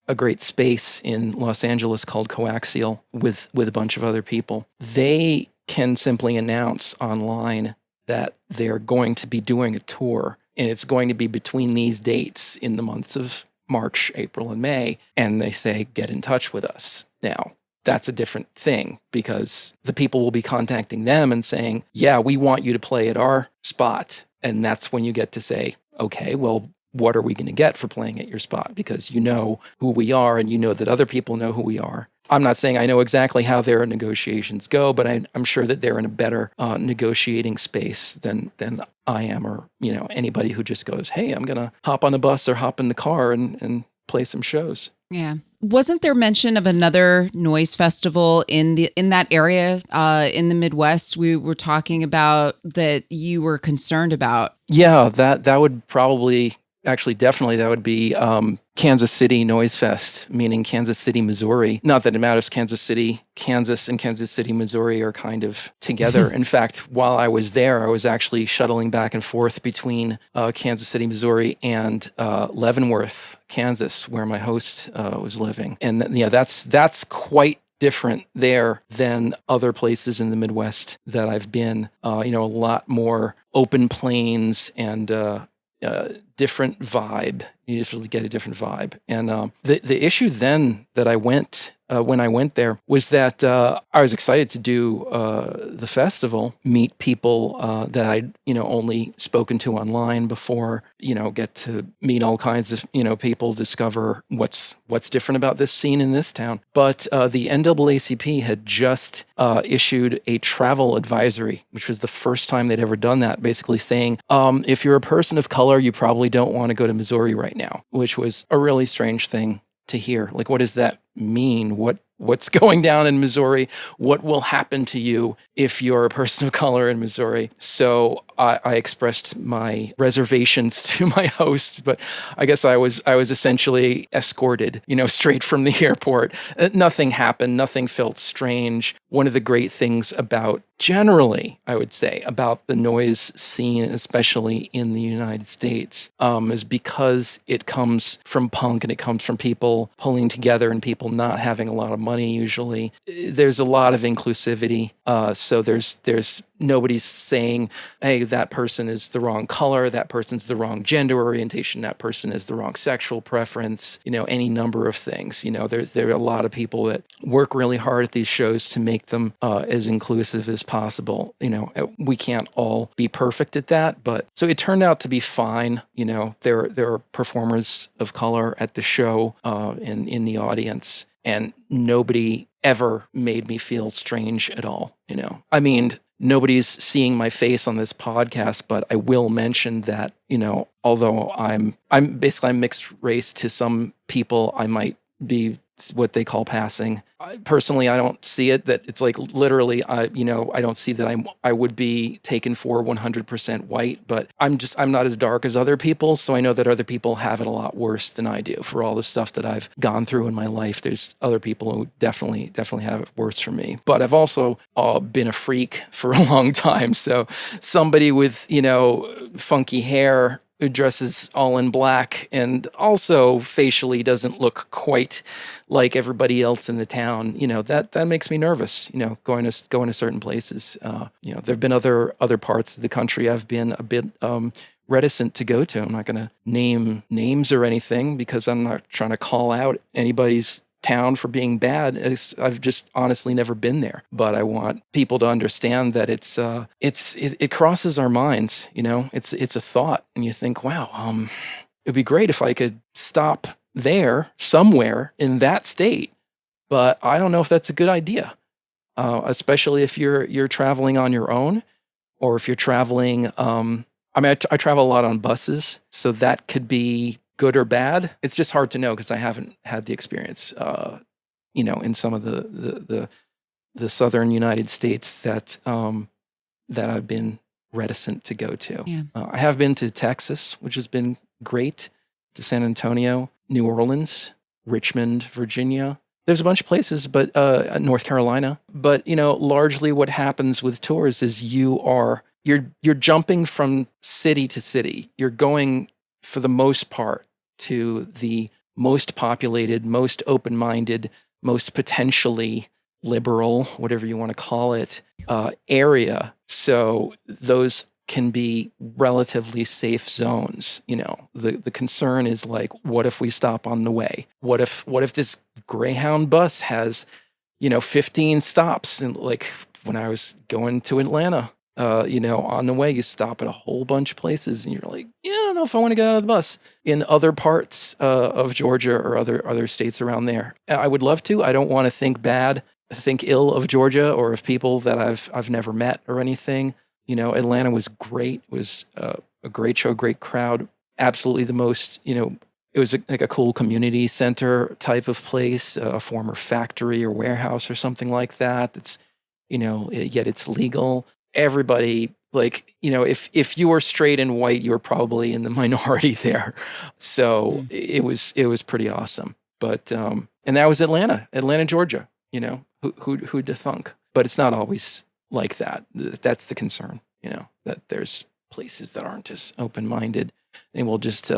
a great space in Los Angeles called Coaxial with a bunch of other people. They can simply announce online that they're going to be doing a tour, and it's going to be between these dates in the months of March, April, and May, and they say, get in touch with us. Now, that's a different thing because the people will be contacting them and saying, yeah, we want you to play at our spot. And that's when you get to say, okay, well, what are we going to get for playing at your spot? Because you know who we are and you know that other people know who we are. I'm not saying I know exactly how their negotiations go, but I'm sure that they're in a better negotiating space than I am, or anybody who just goes, hey, I'm going to hop on the bus or hop in the car and play some shows. Yeah. Wasn't there mention of another noise festival in that area in the Midwest we were talking about that you were concerned about? Yeah, that would probably, actually definitely, that would be Kansas City Noise Fest, meaning Kansas City, Missouri. Not that it matters, Kansas and Kansas City, Missouri are kind of together. In fact, while I was there, I was actually shuttling back and forth between Kansas City, Missouri and Leavenworth, Kansas, where my host was living. And that's quite different there than other places in the Midwest that I've been. A lot more open plains and different vibe. You just really get a different vibe. And the issue then that I went when I went there was that I was excited to do the festival, meet people that I'd only spoken to online before, get to meet all kinds of people, discover what's different about this scene in this town. But the NAACP had just issued a travel advisory, which was the first time they'd ever done that, basically saying, if you're a person of color, you probably don't want to go to Missouri right now, which was a really strange thing to hear. Like, what does that mean? What's going down in Missouri? What will happen to you if you're a person of color in Missouri? So I expressed my reservations to my host, but I guess I was essentially escorted, straight from the airport. Nothing happened. Nothing felt strange. One of the great things about, generally, I would say, about the noise scene, especially in the United States, is because it comes from punk and it comes from people pulling together and people not having a lot of money usually. There's a lot of inclusivity. So there's nobody's saying, hey, that person is the wrong color, that person's the wrong gender orientation, that person is the wrong sexual preference, any number of things. There are a lot of people that work really hard at these shows to make them as inclusive as possible. We can't all be perfect at that, but so it turned out to be fine. There are performers of color at the show and in the audience, and nobody ever made me feel strange at all. I mean, nobody's seeing my face on this podcast, but I will mention that, although I'm mixed race to some people, I might be what they call passing. Personally, I don't see it that it's like literally, I don't see that I would be taken for 100% white, but I'm not as dark as other people. So I know that other people have it a lot worse than I do for all the stuff that I've gone through in my life. There's other people who definitely have it worse for me, but I've also been a freak for a long time. So somebody with, funky hair who dresses all in black and also facially doesn't look quite like everybody else in the town, that makes me nervous, going to certain places. There've been other parts of the country I've been a bit reticent to go to. I'm not going to name names or anything because I'm not trying to call out anybody's town for being bad. I've just honestly never been there, but I want people to understand that it crosses our minds. It's a thought, and you think, wow, it'd be great if I could stop there somewhere in that state, but I don't know if that's a good idea, especially if you're traveling on your own, or if you're traveling. I travel a lot on buses, so that could be good or bad. It's just hard to know because I haven't had the experience, in some of the southern United States that I've been reticent to go to. Yeah. I have been to Texas, which has been great, to San Antonio, New Orleans, Richmond, Virginia. There's a bunch of places, but North Carolina. But largely what happens with tours is you're jumping from city to city. You're going, for the most part, to the most populated, most open-minded, most potentially liberal, whatever you want to call it, area. So those can be relatively safe zones. The concern is like, what if we stop on the way? What if this Greyhound bus has, 15 stops? And like when I was going to Atlanta, on the way, you stop at a whole bunch of places and you're like, yeah, I don't know if I want to get out of the bus. In other parts of Georgia or other states around there, I would love to. I don't want to think ill of Georgia or of people that I've never met or anything. Atlanta was great. It was a great show, great crowd. Absolutely the most, it was like a cool community center type of place, a former factory or warehouse or something like that. That's, yet it's legal. Everybody, like, if you were straight and white, you were probably in the minority there. So it was pretty awesome. But and that was Atlanta, Georgia. Who'd to thunk? But it's not always like that. That's the concern. That there's places that aren't as open-minded. They will just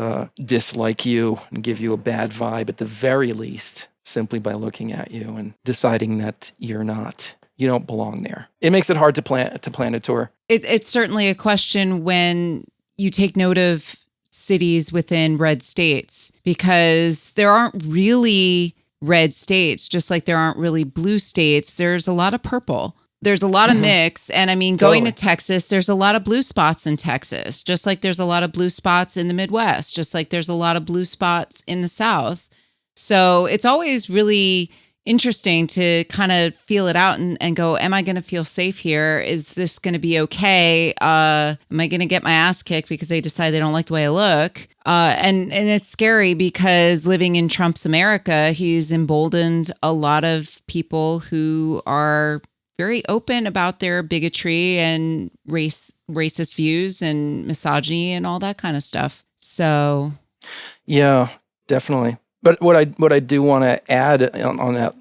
dislike you and give you a bad vibe at the very least, simply by looking at you and deciding that you don't belong there. It makes it hard to plan a tour. It's certainly a question when you take note of cities within red states, because there aren't really red states, just like there aren't really blue states. There's a lot of purple. There's a lot of mix. And I mean, going to Texas, there's a lot of blue spots in Texas, just like there's a lot of blue spots in the Midwest, just like there's a lot of blue spots in the South. So it's always really interesting to kind of feel it out and go, am I going to feel safe here? Is this going to be okay? Am I going to get my ass kicked because they decide they don't like the way I look? And it's scary because living in Trump's America, he's emboldened a lot of people who are very open about their bigotry and racist views and misogyny and all that kind of stuff. So, yeah, definitely. But what I do want to add on that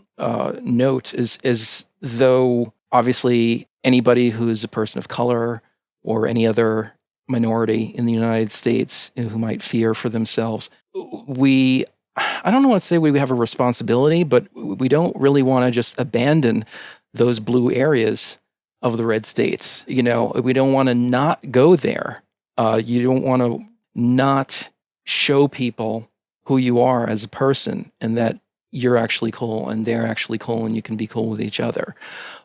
note is though obviously anybody who is a person of color or any other minority in the United States who might fear for themselves, I don't know what to say, we have a responsibility, but we don't really want to just abandon those blue areas of the red states. We don't want to not go there. You don't want to not show people who you are as a person and that you're actually cool and they're actually cool and you can be cool with each other.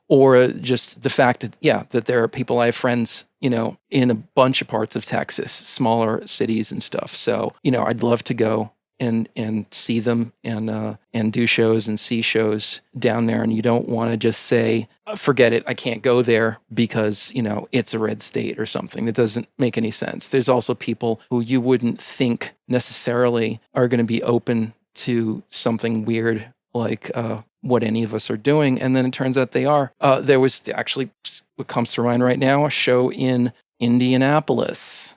Or just the fact that, that there are people, I have friends, in a bunch of parts of Texas, smaller cities and stuff. So, I'd love to go and see them and do shows and see shows down there. And you don't want to just say, forget it, I can't go there because, it's a red state or something. That doesn't make any sense. There's also people who you wouldn't think necessarily are going to be open to something weird like what any of us are doing. And then it turns out they are. There was actually, what comes to mind right now, a show in Indianapolis,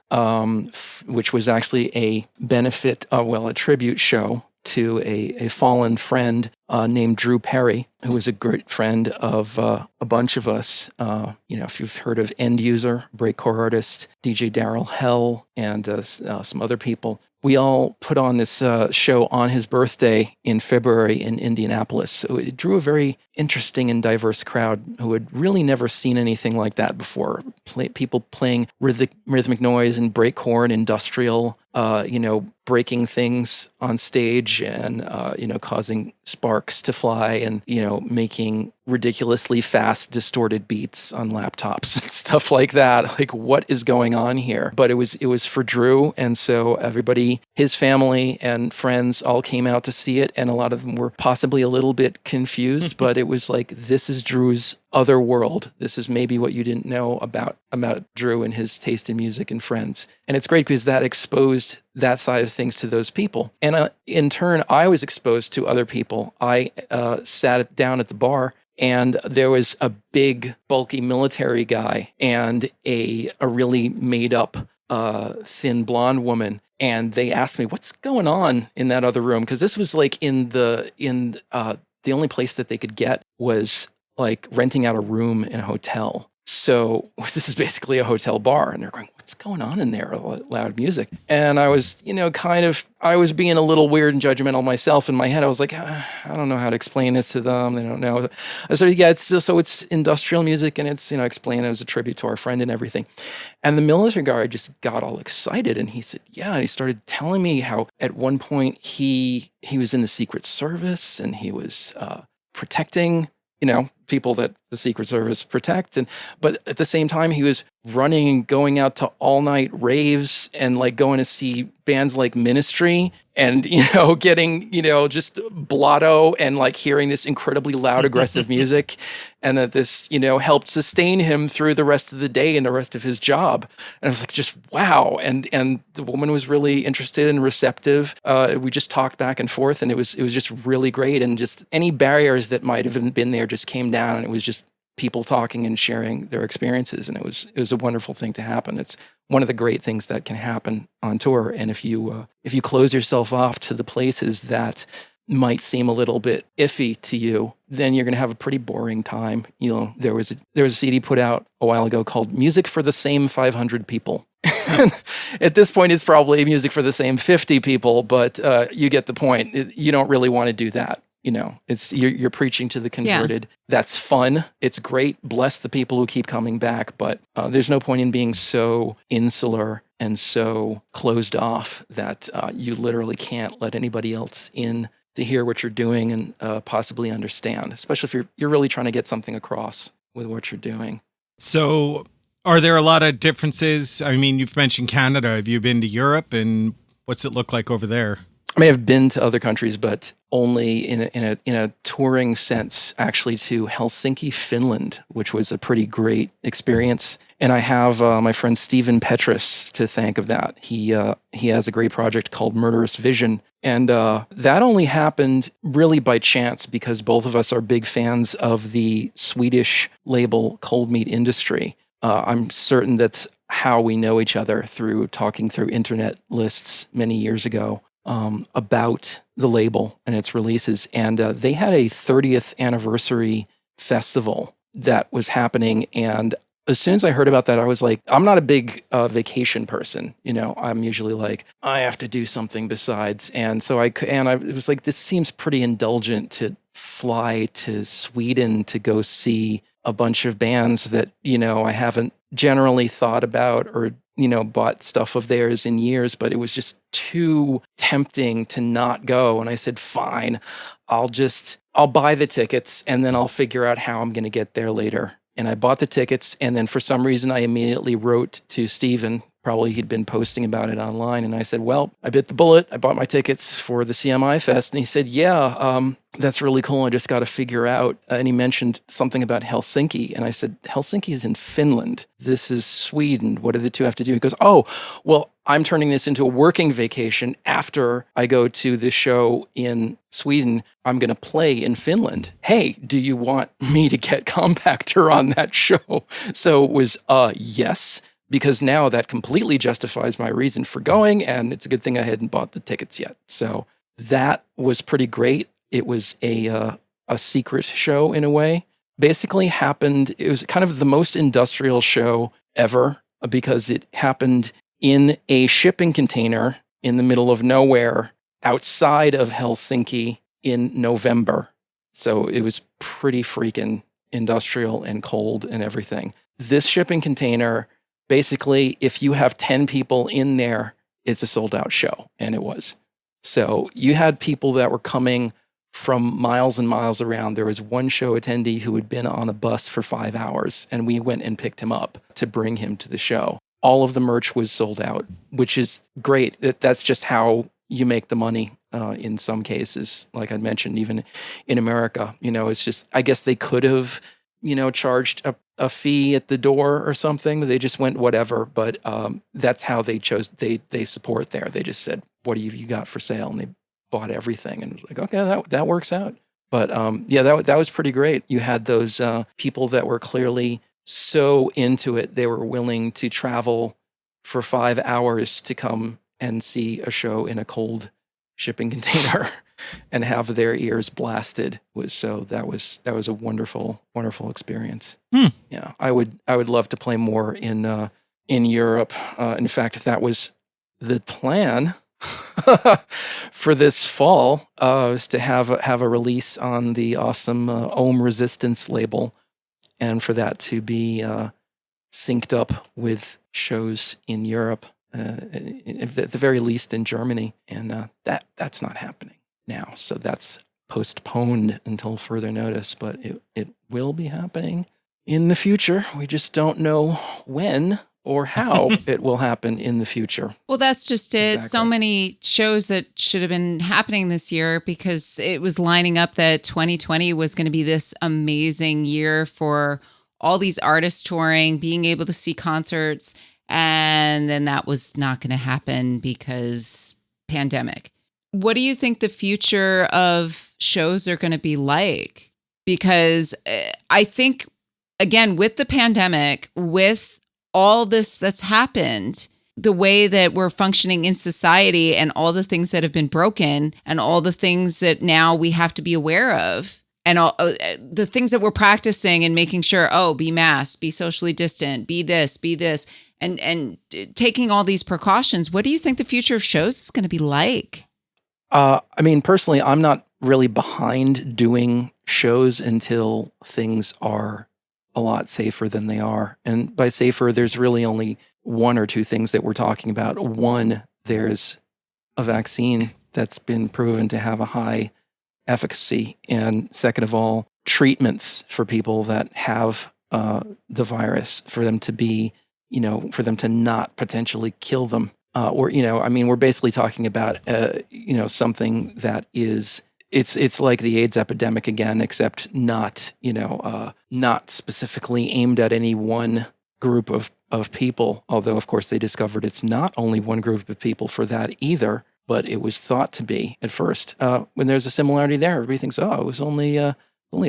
which was actually a benefit, a tribute show to a fallen friend named Drew Perry, who was a great friend of a bunch of us. If you've heard of End User, breakcore artist, DJ Daryl Hell, and some other people, we all put on this show on his birthday in February in Indianapolis. So it drew a very interesting and diverse crowd who had really never seen anything like that before. People playing rhythmic noise and breakcore and industrial, breaking things on stage and, causing sparks to fly and, making ridiculously fast, distorted beats on laptops and stuff like that. Like, what is going on here? But it was for Drew. And so everybody, his family and friends all came out to see it. And a lot of them were possibly a little bit confused, but it was like, this is Drew's other world. This is maybe what you didn't know about Drew and his taste in music and friends. And it's great because that exposed that side of things to those people. And in turn, I was exposed to other people. I sat down at the bar, and there was a big, bulky military guy and a really made up, thin blonde woman. And they asked me, what's going on in that other room? Because this was like the only place that they could get was like renting out a room in a hotel. So this is basically a hotel bar. And they're going, what's going on in there? Loud music. And I was, I was being a little weird and judgmental myself in my head. I was like, I don't know how to explain this to them. They don't know. So yeah, it's industrial music, and it's, explained it was a tribute to our friend and everything. And the military guard just got all excited, and he said, yeah. And he started telling me how at one point he was in the Secret Service, and he was protecting, people that the Secret Service protect. But at the same time, he was running and going out to all night raves and like going to see bands like Ministry and, getting, just blotto and like hearing this incredibly loud, aggressive music. And that this, helped sustain him through the rest of the day and the rest of his job. And I was like, just wow. And the woman was really interested and receptive. We just talked back and forth, and it was just really great. And just any barriers that might have been there just came down, and it was just people talking and sharing their experiences. And it was a wonderful thing to happen. It's one of the great things that can happen on tour. And if you close yourself off to the places that might seem a little bit iffy to you, then you're going to have a pretty boring time. There was a CD put out a while ago called Music for the Same 500 People. At this point, it's probably music for the same 50 people, but you get the point. You don't really want to do that. It's you're preaching to the converted. Yeah. That's fun. It's great. Bless the people who keep coming back. But there's no point in being so insular and so closed off that you literally can't let anybody else in to hear what you're doing and possibly understand, especially if you're really trying to get something across with what you're doing. So are there a lot of differences? I mean, you've mentioned Canada. Have you been to Europe, and what's it look like over there? I mean, I've been to other countries, but only in a touring sense, actually to Helsinki, Finland, which was a pretty great experience. And I have my friend Stephen Petrus to thank of that. He has a great project called Murderous Vision. And that only happened really by chance because both of us are big fans of the Swedish label Cold Meat Industry. I'm certain that's how we know each other, through talking through internet lists many years ago. About the label and its releases. And they had a 30th anniversary festival that was happening. And as soon as I heard about that, I was like, I'm not a big vacation person. I'm usually like, I have to do something besides. And so it was like, this seems pretty indulgent to fly to Sweden to go see a bunch of bands that, I haven't generally thought about or bought stuff of theirs in years, but it was just too tempting to not go. And I said, fine, I'll buy the tickets and then I'll figure out how I'm going to get there later. And I bought the tickets. And then for some reason, I immediately wrote to Steven Probably he'd been posting about it online. And I said, well, I bit the bullet. I bought my tickets for the CMI Fest. And he said, yeah, that's really cool. I just got to figure out. And he mentioned something about Helsinki. And I said, Helsinki is in Finland. This is Sweden. What do the two have to do? He goes, oh, well, I'm turning this into a working vacation. After I go to this show in Sweden, I'm going to play in Finland. Hey, do you want me to get Compactor on that show? So it was, yes. Because now that completely justifies my reason for going, and it's a good thing I hadn't bought the tickets yet. So that was pretty great. It was a secret show in a way. Basically happened, it was kind of the most industrial show ever because it happened in a shipping container in the middle of nowhere outside of Helsinki in November. So it was pretty freaking industrial and cold and everything. This shipping container, basically, if you have 10 people in there, it's a sold out show. And it was. So you had people that were coming from miles and miles around. There was one show attendee who had been on a bus for 5 hours, and we went and picked him up to bring him to the show. All of the merch was sold out, which is great. That's just how you make the money in some cases. Like I mentioned, even in America, it's just, I guess they could have, charged a fee at the door or something. They just went whatever, but that's how they chose. They support there. They just said, "What do you got for sale?" And they bought everything, and it was like, okay, that works out. But that was pretty great. You had those people that were clearly so into it, they were willing to travel for 5 hours to come and see a show in a cold shipping container and have their ears blasted. That was a wonderful experience. Yeah, I would love to play more in Europe. In fact, that was the plan for this fall, was to have a release on the awesome Ohm Resistance label, and for that to be synced up with shows in Europe, at the very least in Germany, and that's not happening now. So that's postponed until further notice, but it will be happening in the future. We just don't know when or how it will happen in the future. Well, that's just it. Exactly. So many shows that should have been happening this year because it was lining up that 2020 was going to be this amazing year for all these artists touring, being able to see concerts. And then that was not going to happen because pandemic. What do you think the future of shows are going to be like? Because I think, again, with the pandemic, with all this that's happened, the way that we're functioning in society and all the things that have been broken and all the things that now we have to be aware of and all the things that we're practicing and making sure, be masked, be socially distant, be this, and taking all these precautions. What do you think the future of shows is going to be like? Personally, I'm not really behind doing shows until things are a lot safer than they are. And by safer, there's really only one or two things that we're talking about. One, there's a vaccine that's been proven to have a high efficacy. And second of all, treatments for people that have the virus, for them to be, for them to not potentially kill them. We're basically talking about, something that is, it's like the AIDS epidemic again, except not specifically aimed at any one group of people. Although, of course, they discovered it's not only one group of people for that either, but it was thought to be at first. When there's a similarity there, everybody thinks, it was only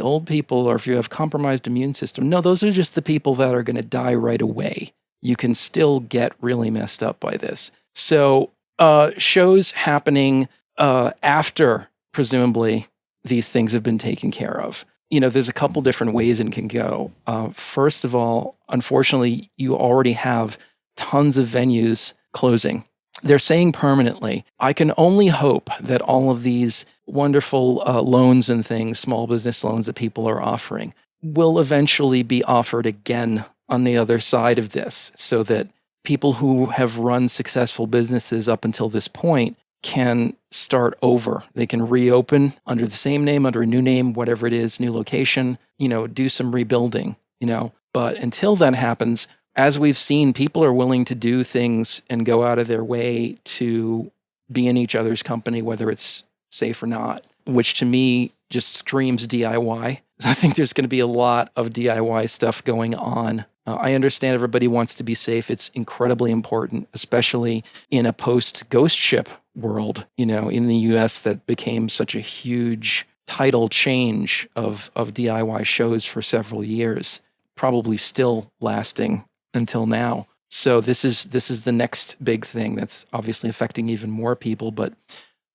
old people, or if you have compromised immune system. No, those are just the people that are going to die right away. You can still get really messed up by this. So shows happening after, presumably, these things have been taken care of. There's a couple different ways it can go. First of all, unfortunately, you already have tons of venues closing. They're saying permanently. I can only hope that all of these wonderful loans and things, small business loans that people are offering, will eventually be offered again on the other side of this, so that people who have run successful businesses up until this point can start over. They can reopen under the same name, under a new name, whatever it is, new location, do some rebuilding, But until that happens, as we've seen, people are willing to do things and go out of their way to be in each other's company, whether it's safe or not, which to me just screams DIY. I think there's going to be a lot of DIY stuff going on. I understand everybody wants to be safe. It's incredibly important, especially in a post-ghost ship world, in the US that became such a huge tidal change of DIY shows for several years, probably still lasting until now. So this is the next big thing that's obviously affecting even more people, but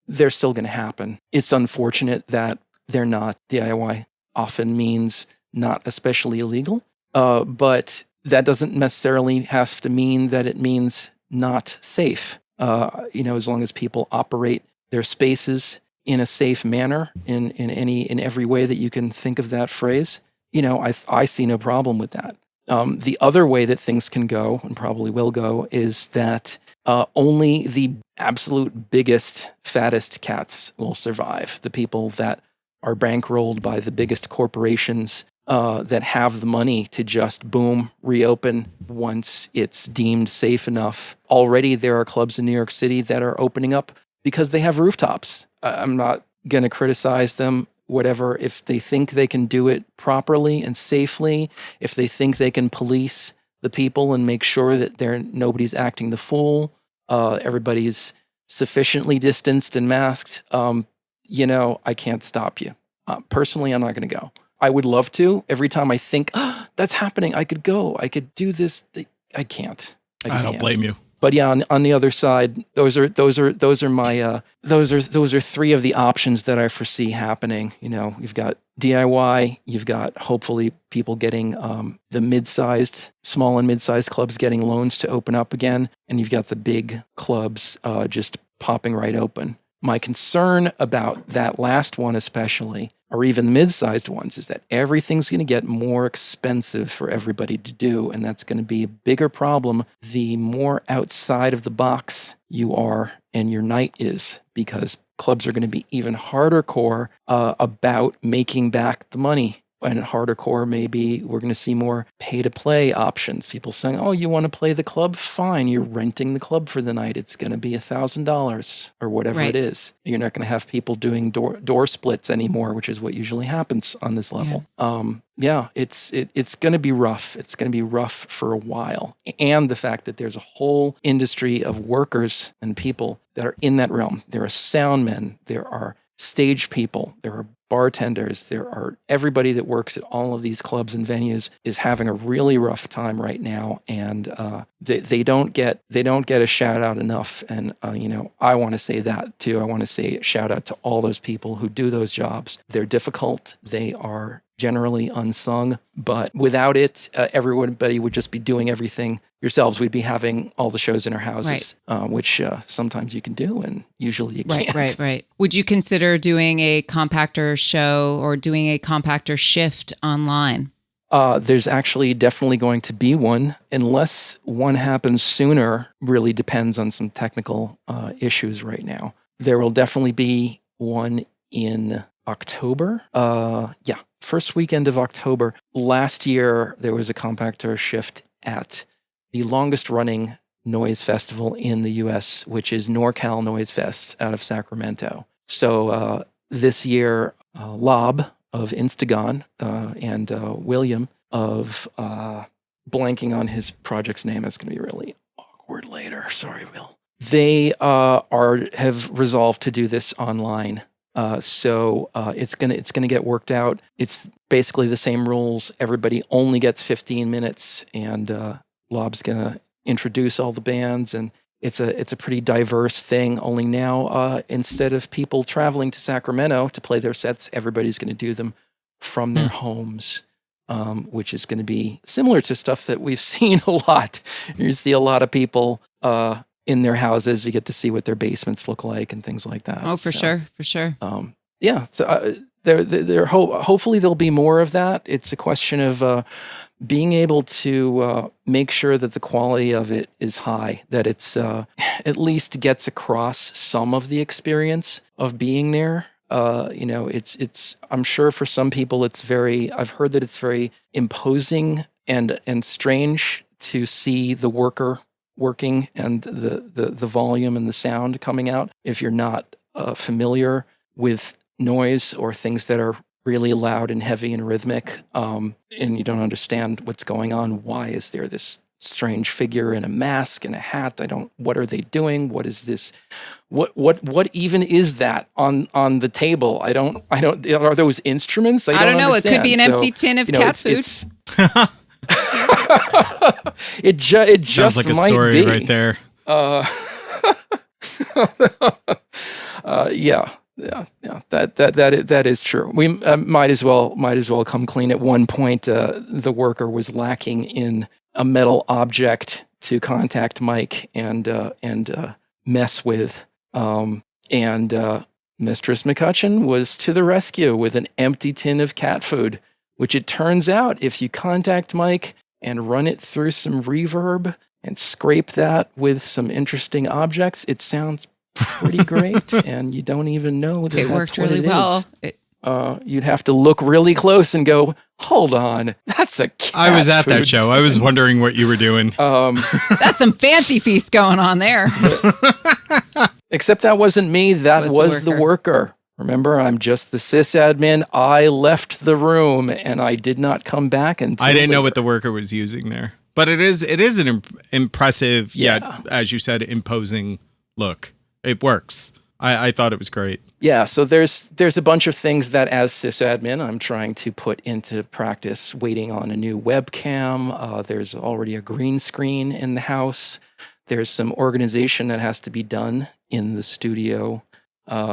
they're still going to happen. It's unfortunate that they're not. DIY often means not especially illegal, but that doesn't necessarily have to mean that it means not safe. As long as people operate their spaces in a safe manner, in every way that you can think of that phrase, I see no problem with that. The other way that things can go, and probably will go, is that only the absolute biggest, fattest cats will survive. The people that are bankrolled by the biggest corporations that have the money to just, boom, reopen once it's deemed safe enough. Already there are clubs in New York City that are opening up because they have rooftops. I'm not going to criticize them. Whatever, if they think they can do it properly and safely, if they think they can police the people and make sure that nobody's acting the fool, everybody's sufficiently distanced and masked, I can't stop you. Personally, I'm not going to go. I would love to. Every time I think, that's happening, I could go. I could do this. I can't. I don't blame you. But yeah, on the other side, those are my those are three of the options that I foresee happening. You've got DIY, you've got hopefully people getting the small and mid-sized clubs getting loans to open up again, and you've got the big clubs just popping right open. My concern about that last one especially, or even the mid-sized ones, is that everything's going to get more expensive for everybody to do, and that's going to be a bigger problem the more outside of the box you are and your night is, because clubs are going to be even harder core about making back the money. And harder core, maybe we're going to see more pay-to-play options. People saying, oh, you want to play the club? Fine, you're renting the club for the night. It's going to be $1,000 or whatever it is. You're not going to have people doing door splits anymore, which is what usually happens on this level. It's going to be rough. It's going to be rough for a while. And the fact that there's a whole industry of workers and people that are in that realm. There are sound men. There are stage people. There are bartenders. There are everybody that works at all of these clubs and venues is having a really rough time right now, and they don't get a shout out enough. And I want to say that too. I want to say a shout out to all those people who do those jobs. They're difficult. They are generally unsung, but without it, everybody would just be doing everything yourselves. We'd be having all the shows in our houses, which sometimes you can do and usually you can't. Right. Would you consider doing a compactor show or doing a compactor shift online? There's actually definitely going to be one, unless one happens sooner. Really depends on some technical issues right now. There will definitely be one in October. First weekend of October. Last year, there was a compactor shift at the longest running noise festival in the U.S., which is NorCal Noise Fest out of Sacramento. So this year, Lob of Instagon and William of blanking on his project's name. That's going to be really awkward later. Sorry, Will. They have resolved to do this online. So it's gonna get worked out. It's basically the same rules. Everybody only gets 15 minutes, and Lob's gonna introduce all the bands, and it's a pretty diverse thing. Only now, instead of people traveling to Sacramento to play their sets, everybody's gonna do them from their homes, which is gonna be similar to stuff that we've seen a lot. You see a lot of people in their houses. You get to see what their basements look like and things like that. Oh, for sure. Hopefully there'll be more of that. It's a question of being able to make sure that the quality of it is high, that it's at least gets across some of the experience of being there. It's I'm sure for some people I've heard that it's very imposing and strange to see the worker working and the volume and the sound coming out. If you're not familiar with noise or things that are really loud and heavy and rhythmic, and you don't understand what's going on, why is there this strange figure in a mask and a hat? What are they doing? What is this? What even is that on the table? I don't, are those instruments? I don't know. Understand. It could be an empty tin of cat food. It just Sounds like a might story be right there. Yeah. That is true. We might as well come clean. At one point, the worker was lacking in a metal object to contact Mike and mess with, and Mistress McCutcheon was to the rescue with an empty tin of cat food, which it turns out, if you contact Mike and run it through some reverb and scrape that with some interesting objects, it sounds pretty great, and you don't even know that It worked really well. You'd have to look really close and go, hold on, that's a cat I was at that food show. tin. I was wondering what you were doing. That's some fancy feast going on there. Except that wasn't me. That was the worker. Remember, I'm just the sysadmin. I left the room and I did not come back until I didn't know later. what the worker was using there. But it is an impressive, yet, as you said, imposing look. It works. I thought it was great. Yeah, so there's a bunch of things that as sysadmin I'm trying to put into practice, waiting on a new webcam. There's already a green screen in the house. There's some organization that has to be done in the studio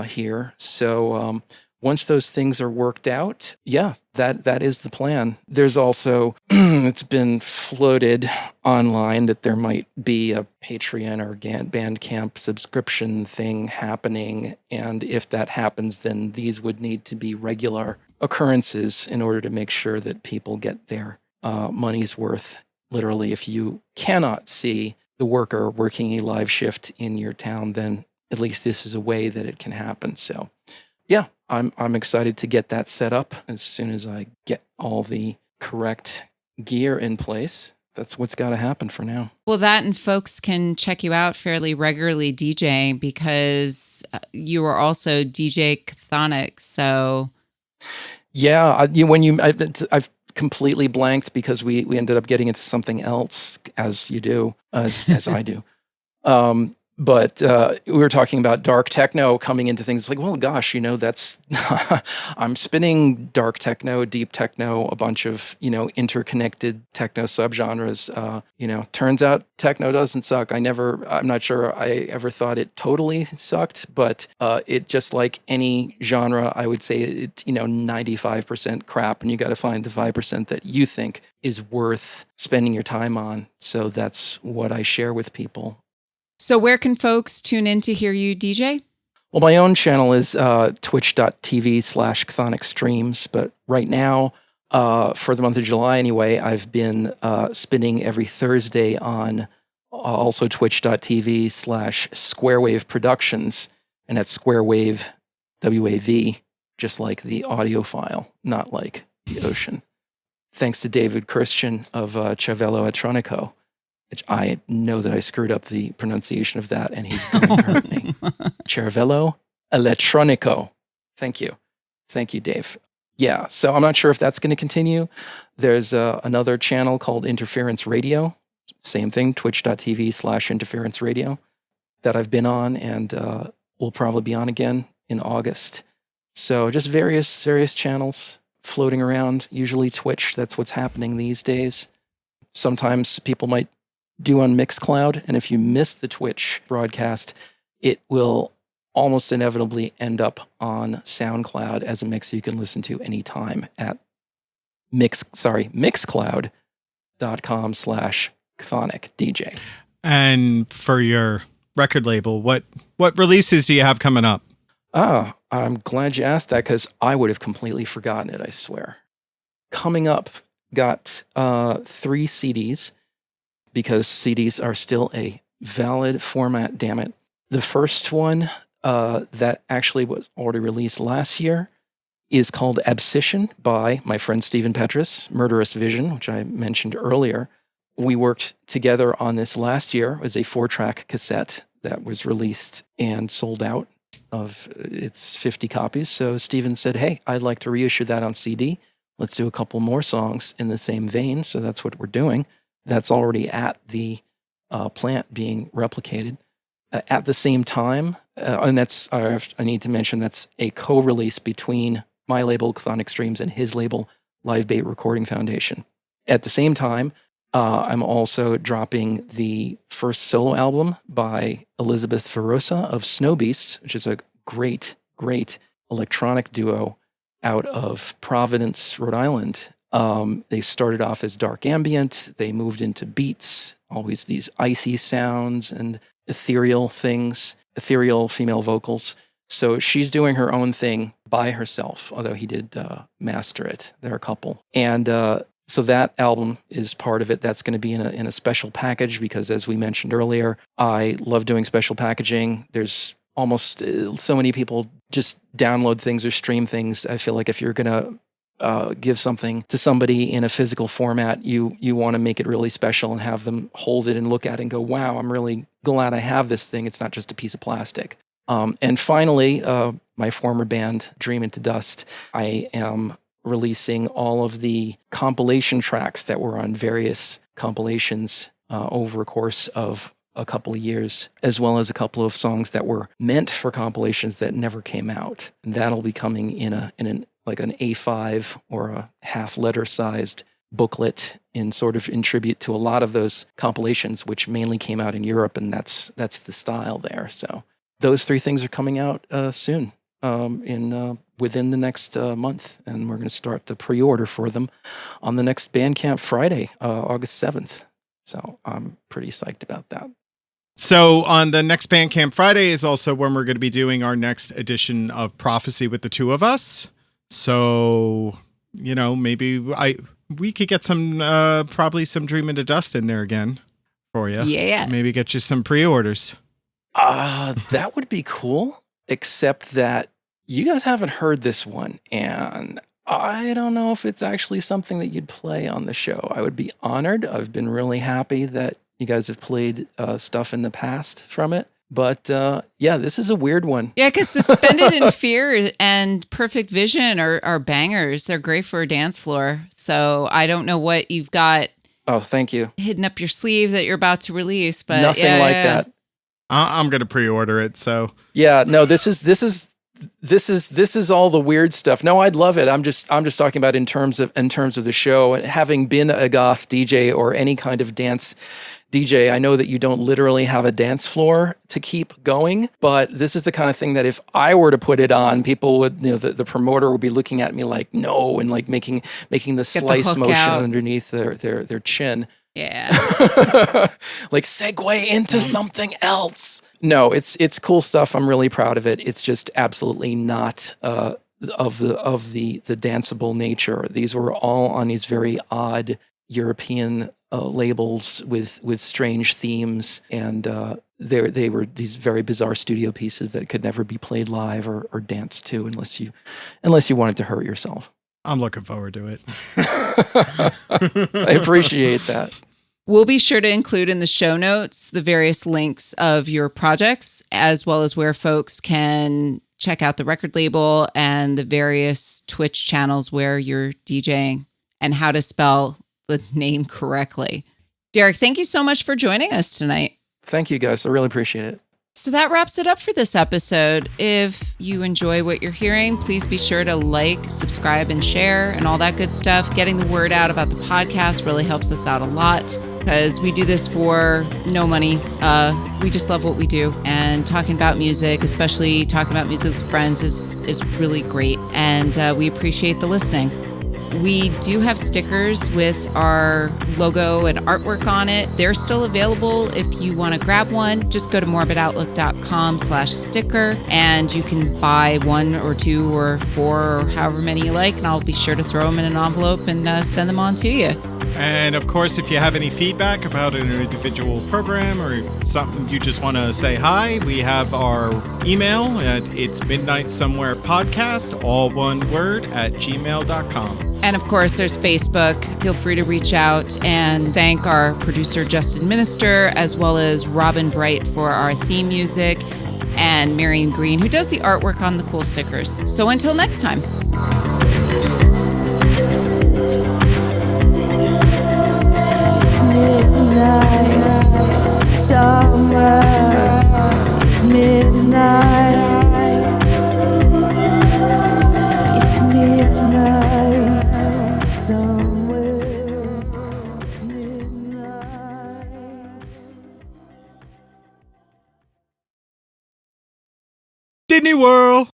here. So once those things are worked out, that is the plan. There's also, it's been floated online that there might be a Patreon or Bandcamp subscription thing happening. And if that happens, then these would need to be regular occurrences in order to make sure that people get their money's worth. Literally, if you cannot see the worker working a live shift in your town, then at least this is a way that it can happen. So yeah, I'm excited to get that set up as soon as I get all the correct gear in place. That's what's got to happen for now. Well, that and folks can check you out fairly regularly, DJ, because you are also DJ Chthonic. So yeah, I've completely blanked because we ended up getting into something else, as you do, as I do. But we were talking about dark techno coming into things. It's like, well, gosh, that's I'm spinning dark techno, deep techno, a bunch of interconnected techno subgenres. Turns out techno doesn't suck. I'm not sure I ever thought it totally sucked, but it just like any genre, I would say it's 95% crap, and you got to find the 5% that you think is worth spending your time on. So that's what I share with people. So where can folks tune in to hear you DJ? Well, my own channel is twitch.tv/Chthonic Streams. But right now, for the month of July anyway, I've been spinning every Thursday on also twitch.tv/SquareWave Productions. And that's SquareWave, WAV, just like the audio file, not like the ocean. Thanks to David Christian of Cervello Electronico. I know that I screwed up the pronunciation of that, and he's going to hurt me. Cervello Electronico. Thank you, Dave. Yeah, so I'm not sure if that's going to continue. There's another channel called Interference Radio. Same thing, twitch.tv/Interference Radio, that I've been on and will probably be on again in August. So just various channels floating around, usually Twitch. That's what's happening these days. Sometimes people might do on Mixcloud, and if you miss the Twitch broadcast, it will almost inevitably end up on SoundCloud as a mix you can listen to anytime at mixcloud.com/ChthonicDJ. And for your record label, what releases do you have coming up? I'm glad you asked that because I would have completely forgotten it, I swear. Coming up, got 3 CDs, because CDs are still a valid format, damn it. The first one that actually was already released last year is called Abscission by my friend Stephen Petrus, Murderous Vision, which I mentioned earlier. we worked together on this last year. It was a 4-track cassette that was released and sold out of its 50 copies. So Steven said, hey, I'd like to reissue that on CD. Let's do a couple more songs in the same vein. So that's what we're doing. That's already at the plant being replicated. At the same time, and that's, I need to mention, that's a co-release between my label, Chthonic Streams, and his label, Live Bait Recording Foundation. At the same time, I'm also dropping the first solo album by Elizabeth Ferosa of Snow Beasts, which is a great, great electronic duo out of Providence, Rhode Island. They started off as dark ambient. They moved into beats, always these icy sounds and ethereal things, ethereal female vocals. So she's doing her own thing by herself, although he did master it. They're a couple. And so that album is part of it. That's going to be in a special package because, as we mentioned earlier, I love doing special packaging. There's almost so many people just download things or stream things. I feel like if you're going to give something to somebody in a physical format, you want to make it really special and have them hold it and look at it and go, wow, I'm really glad I have this thing. It's not just a piece of plastic. And finally, my former band, Dream Into Dust, I am releasing all of the compilation tracks that were on various compilations over a course of a couple of years, as well as a couple of songs that were meant for compilations that never came out. And that'll be coming in an A5 or a half letter sized booklet in tribute to a lot of those compilations, which mainly came out in Europe, and that's the style there. So those 3 things are coming out soon, within the next month, and we're going to start the pre-order for them on the next Bandcamp Friday, August 7th. So I'm pretty psyched about that. So on the next Bandcamp Friday is also when we're going to be doing our next edition of Prophecy with the two of us. So, maybe we could get some, probably some Dream Into Dust in there again for you. Yeah. Maybe get you some pre-orders. That would be cool, except that you guys haven't heard this one, and I don't know if it's actually something that you'd play on the show. I would be honored. I've been really happy that you guys have played stuff in the past from it. But this is a weird one. Yeah, because Suspended in Fear and Perfect Vision are bangers. They're great for a dance floor. So I don't know what you've got. Oh, thank you. Hidden up your sleeve that you're about to release, but nothing that. I'm going to pre-order it. So yeah, no, this is all the weird stuff. No, I'd love it. I'm just talking about in terms of the show. And having been a goth DJ or any kind of dance DJ, I know that you don't literally have a dance floor to keep going, but this is the kind of thing that if I were to put it on, people would, the promoter would be looking at me like, no, and like making the slice motion out underneath their chin. Yeah. Like segue into something else. No, it's cool stuff. I'm really proud of it. It's just absolutely not of the danceable nature. These were all on these very odd European labels with strange themes, and they were these very bizarre studio pieces that could never be played live or danced to unless you wanted to hurt yourself. I'm looking forward to it. I appreciate that. We'll be sure to include in the show notes the various links of your projects, as well as where folks can check out the record label and the various Twitch channels where you're DJing and how to spell the name correctly. Derek, thank you so much for joining us tonight. Thank you, guys. I really appreciate it. So that wraps it up for this episode. If you enjoy what you're hearing, please be sure to like, subscribe, and share, and all that good stuff. Getting the word out about the podcast really helps us out a lot because we do this for no money. We just love what we do, and talking about music, especially talking about music with friends, is really great, and we appreciate the listening. We do have stickers with our logo and artwork on it. They're still available. If you want to grab one, just go to morbidoutlook.com/sticker, and you can buy 1 or 2 or 4 or however many you like, and I'll be sure to throw them in an envelope and send them on to you. And of course, if you have any feedback about an individual program or something you just want to say hi, we have our email at itsmidnightsomewherepodcast, all one word, @gmail.com. And of course, there's Facebook. Feel free to reach out and thank our producer, Justin Minister, as well as Robin Bright for our theme music, and Marion Green, who does the artwork on the cool stickers. So until next time. It's midnight somewhere. It's midnight. It's midnight somewhere. It's midnight. Disney World!